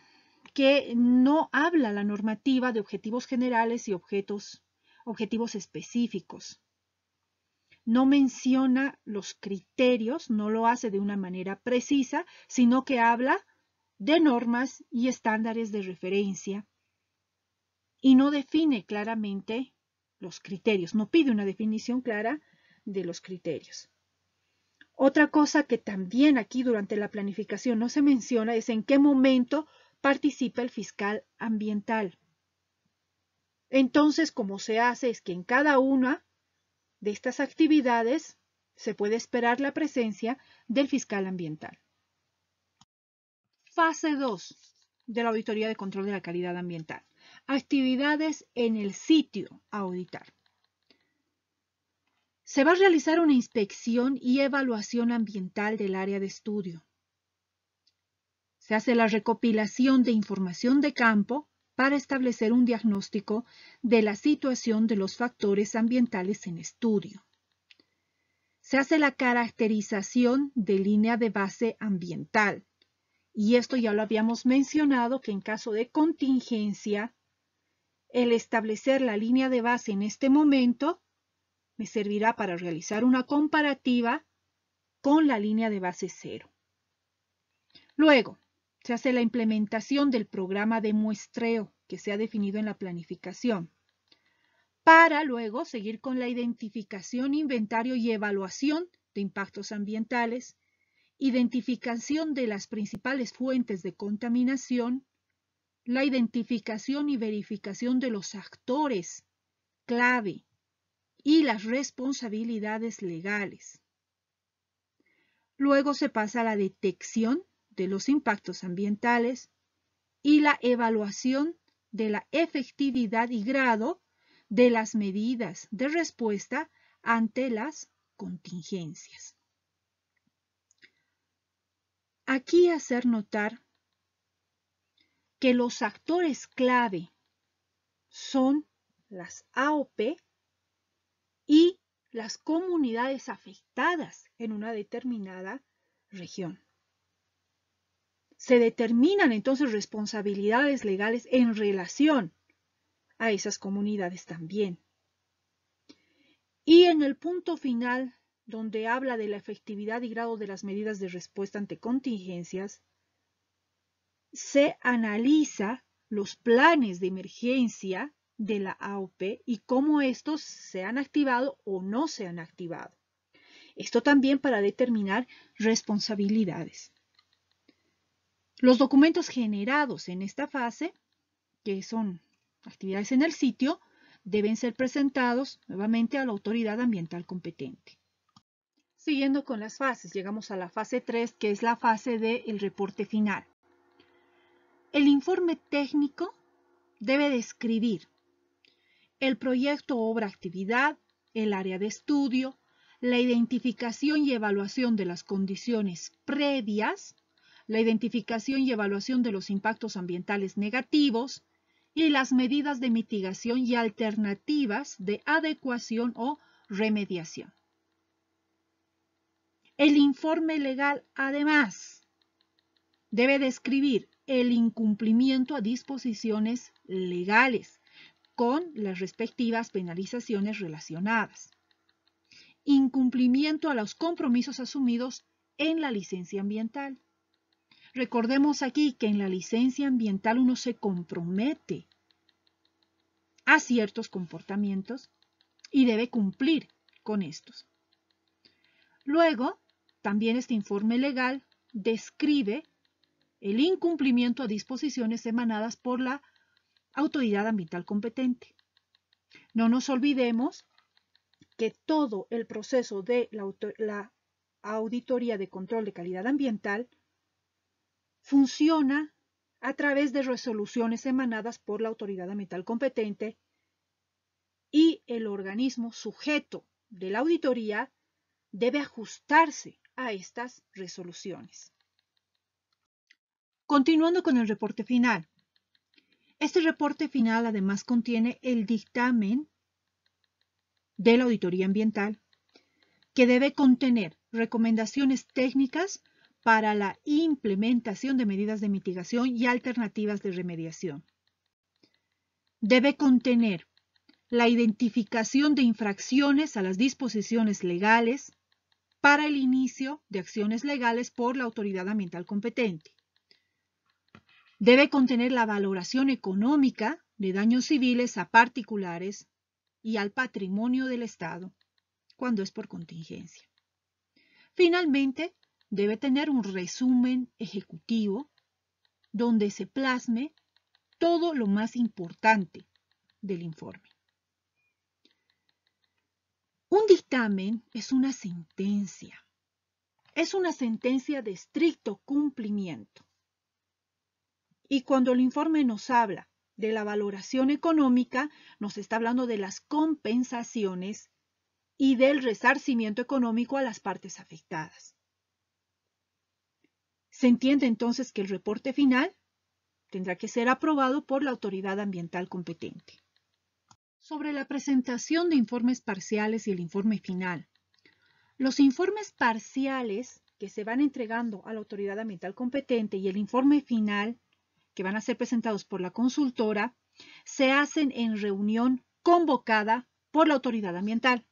S1: que no habla la normativa de objetivos generales y objetivos específicos. No menciona los criterios, no lo hace de una manera precisa, sino que habla de normas y estándares de referencia y no define claramente los criterios, no pide una definición clara de los criterios. Otra cosa que también aquí durante la planificación no se menciona es en qué momento participa el fiscal ambiental. Entonces, como se hace es que en cada una de estas actividades se puede esperar la presencia del fiscal ambiental. Fase 2 de la auditoría de control de la calidad ambiental. Actividades en el sitio a auditar. Se va a realizar una inspección y evaluación ambiental del área de estudio. Se hace la recopilación de información de campo para establecer un diagnóstico de la situación de los factores ambientales en estudio. Se hace la caracterización de línea de base ambiental Y esto ya lo habíamos mencionado, que en caso de contingencia, el establecer la línea de base en este momento me servirá para realizar una comparativa con la línea de base 0. Luego, se hace la implementación del programa de muestreo que se ha definido en la planificación, para luego seguir con la identificación, inventario y evaluación de impactos ambientales, identificación de las principales fuentes de contaminación, la identificación y verificación de los actores clave y las responsabilidades legales. Luego se pasa a la detección de los impactos ambientales y la evaluación de la efectividad y grado de las medidas de respuesta ante las contingencias. Aquí hacer notar que los actores clave son las AOP y las comunidades afectadas en una determinada región. Se determinan entonces responsabilidades legales en relación a esas comunidades también. Y en el punto final, donde habla de la efectividad y grado de las medidas de respuesta ante contingencias, se analiza los planes de emergencia de la AOP y cómo estos se han activado o no se han activado. Esto también para determinar responsabilidades. Los documentos generados en esta fase, que son actividades en el sitio, deben ser presentados nuevamente a la autoridad ambiental competente. Siguiendo con las fases, llegamos a la fase 3, que es la fase del reporte final. El informe técnico debe describir el proyecto, obra, actividad, el área de estudio, la identificación y evaluación de las condiciones previas, la identificación y evaluación de los impactos ambientales negativos y las medidas de mitigación y alternativas de adecuación o remediación. El informe legal, además, debe describir el incumplimiento a disposiciones legales con las respectivas penalizaciones relacionadas. Incumplimiento a los compromisos asumidos en la licencia ambiental. Recordemos aquí que en la licencia ambiental uno se compromete a ciertos comportamientos y debe cumplir con estos. Luego, también este informe legal describe el incumplimiento a disposiciones emanadas por la autoridad ambiental competente. No nos olvidemos que todo el proceso de la auditoría de control de calidad ambiental funciona a través de resoluciones emanadas por la autoridad ambiental competente y el organismo sujeto de la auditoría debe ajustarse a estas resoluciones. Continuando con el reporte final. Este reporte final además contiene el dictamen de la auditoría ambiental, que debe contener recomendaciones técnicas para la implementación de medidas de mitigación y alternativas de remediación. Debe contener la identificación de infracciones a las disposiciones legales para el inicio de acciones legales por la autoridad ambiental competente. Debe contener la valoración económica de daños civiles a particulares y al patrimonio del Estado cuando es por contingencia. Finalmente, debe tener un resumen ejecutivo donde se plasme todo lo más importante del informe. Un dictamen es una sentencia. Es una sentencia de estricto cumplimiento. Y cuando el informe nos habla de la valoración económica, nos está hablando de las compensaciones y del resarcimiento económico a las partes afectadas. Se entiende entonces que el reporte final tendrá que ser aprobado por la autoridad ambiental competente. Sobre la presentación de informes parciales y el informe final. Los informes parciales que se van entregando a la autoridad ambiental competente y el informe final que van a ser presentados por la consultora se hacen en reunión convocada por la autoridad ambiental,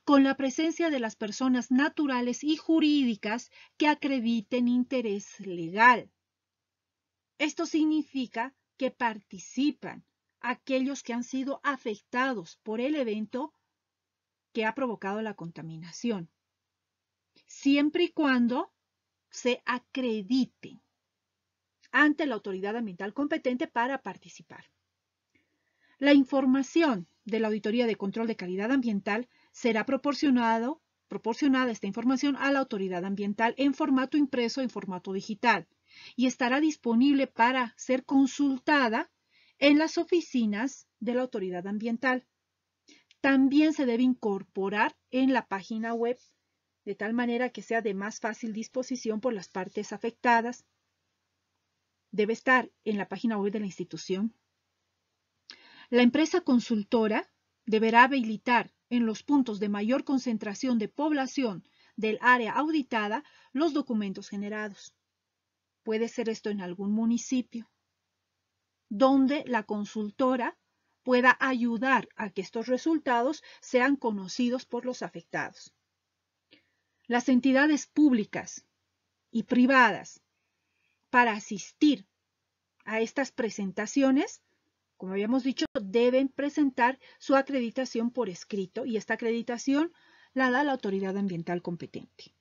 S1: con la presencia de las personas naturales y jurídicas que acrediten interés legal. Esto significa que participan aquellos que han sido afectados por el evento que ha provocado la contaminación, siempre y cuando se acrediten ante la autoridad ambiental competente para participar. La información de la Auditoría de Control de Calidad Ambiental será proporcionada esta información a la autoridad ambiental en formato impreso o en formato digital y estará disponible para ser consultada en las oficinas de la autoridad ambiental. También se debe incorporar en la página web de tal manera que sea de más fácil disposición por las partes afectadas. Debe estar en la página web de la institución. La empresa consultora deberá habilitar en los puntos de mayor concentración de población del área auditada los documentos generados. Puede ser esto en algún municipio, donde la consultora pueda ayudar a que estos resultados sean conocidos por los afectados. Las entidades públicas y privadas para asistir a estas presentaciones, como habíamos dicho, deben presentar su acreditación por escrito y esta acreditación la da la autoridad ambiental competente.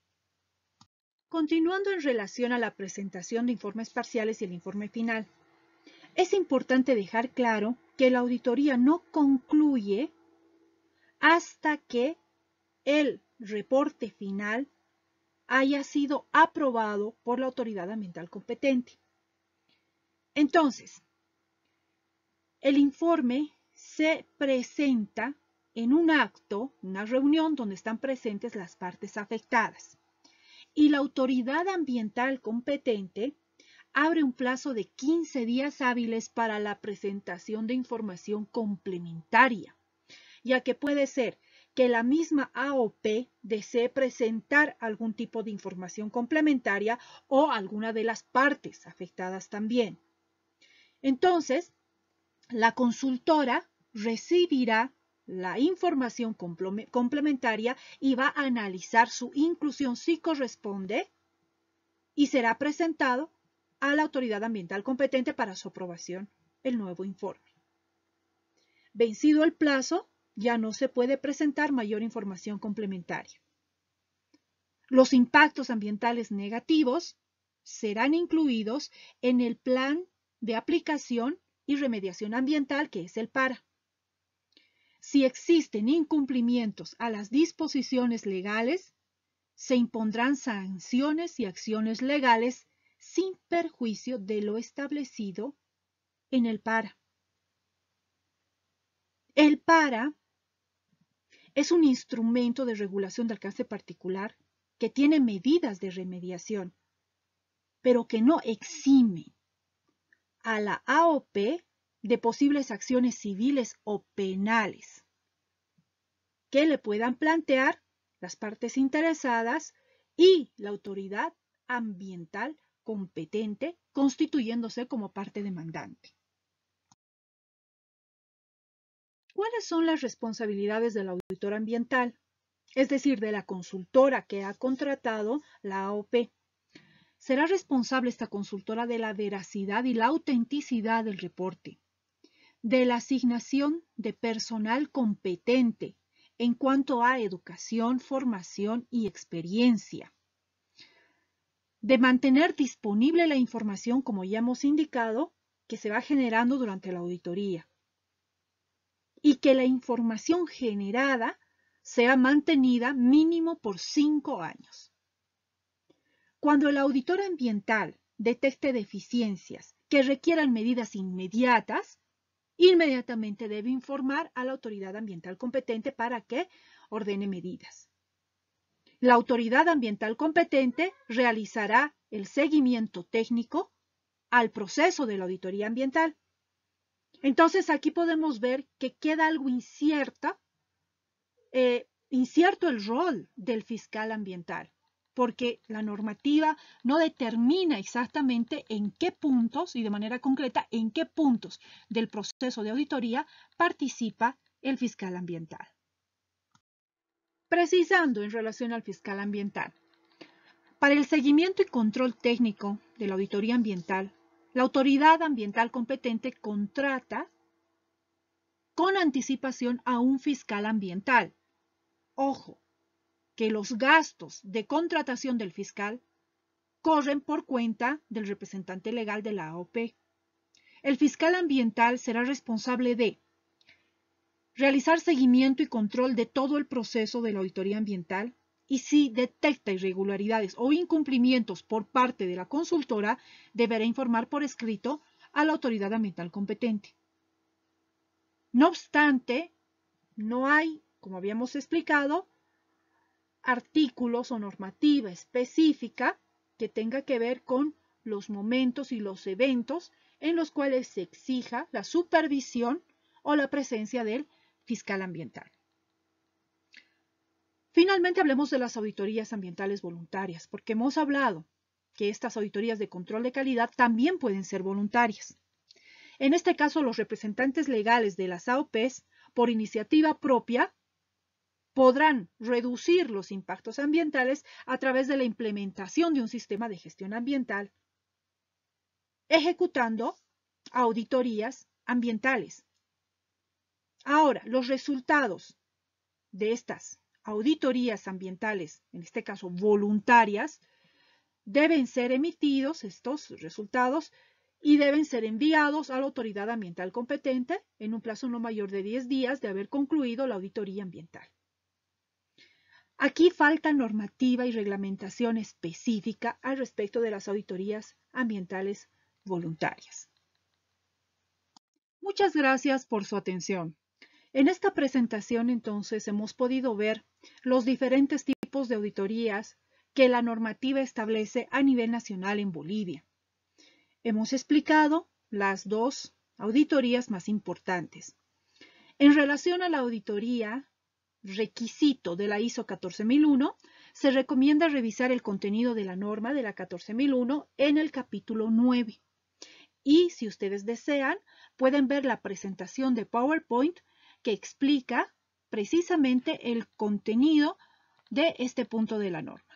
S1: Continuando en relación a la presentación de informes parciales y el informe final, es importante dejar claro que la auditoría no concluye hasta que el reporte final haya sido aprobado por la autoridad ambiental competente. Entonces, el informe se presenta en un acto, una reunión donde están presentes las partes afectadas. Y la autoridad ambiental competente abre un plazo de 15 días hábiles para la presentación de información complementaria, ya que puede ser que la misma AOP desee presentar algún tipo de información complementaria o alguna de las partes afectadas también. Entonces, la consultora recibirá la información complementaria y va a analizar su inclusión si corresponde y será presentado a la autoridad ambiental competente para su aprobación el nuevo informe. Vencido el plazo, ya no se puede presentar mayor información complementaria. Los impactos ambientales negativos serán incluidos en el plan de aplicación y remediación ambiental, que es el PARA. Si existen incumplimientos a las disposiciones legales, se impondrán sanciones y acciones legales sin perjuicio de lo establecido en el PARA. El PARA es un instrumento de regulación de alcance particular que tiene medidas de remediación, pero que no exime a la AOP de posibles acciones civiles o penales que le puedan plantear las partes interesadas y la autoridad ambiental competente, constituyéndose como parte demandante. ¿Cuáles son las responsabilidades del auditor ambiental? Es decir, de la consultora que ha contratado la AOP. Será responsable esta consultora de la veracidad y la autenticidad del reporte, de la asignación de personal competente en cuanto a educación, formación y experiencia, de mantener disponible la información, como ya hemos indicado, que se va generando durante la auditoría, y que la información generada sea mantenida mínimo por 5 años. Cuando el auditor ambiental detecte deficiencias que requieran medidas inmediatas, inmediatamente debe informar a la autoridad ambiental competente para que ordene medidas. La autoridad ambiental competente realizará el seguimiento técnico al proceso de la auditoría ambiental. Entonces, aquí podemos ver que queda algo incierto el rol del fiscal ambiental. porque la normativa no determina exactamente en qué puntos y de manera concreta en qué puntos del proceso de auditoría participa el fiscal ambiental. Precisando en relación al fiscal ambiental. Para el seguimiento y control técnico de la auditoría ambiental, la autoridad ambiental competente contrata con anticipación a un fiscal ambiental. Ojo, que los gastos de contratación del fiscal corren por cuenta del representante legal de la AOP. El fiscal ambiental será responsable de realizar seguimiento y control de todo el proceso de la auditoría ambiental y si detecta irregularidades o incumplimientos por parte de la consultora, deberá informar por escrito a la autoridad ambiental competente. No obstante, no hay, como habíamos explicado, artículos o normativa específica que tenga que ver con los momentos y los eventos en los cuales se exija la supervisión o la presencia del fiscal ambiental. Finalmente, hablemos de las auditorías ambientales voluntarias, porque hemos hablado que estas auditorías de control de calidad también pueden ser voluntarias. En este caso, los representantes legales de las AOPs, por iniciativa propia, podrán reducir los impactos ambientales a través de la implementación de un sistema de gestión ambiental, ejecutando auditorías ambientales. Ahora, los resultados de estas auditorías ambientales, en este caso voluntarias, deben ser emitidos estos resultados y deben ser enviados a la autoridad ambiental competente en un plazo no mayor de 10 días de haber concluido la auditoría ambiental. Aquí falta normativa y reglamentación específica al respecto de las auditorías ambientales voluntarias. Muchas gracias por su atención. En esta presentación, entonces, hemos podido ver los diferentes tipos de auditorías que la normativa establece a nivel nacional en Bolivia. Hemos explicado las dos auditorías más importantes. En relación a la auditoría requisito de la ISO 14001, se recomienda revisar el contenido de la norma de la 14001 en el capítulo 9. Y si ustedes desean, pueden ver la presentación de PowerPoint que explica precisamente el contenido de este punto de la norma.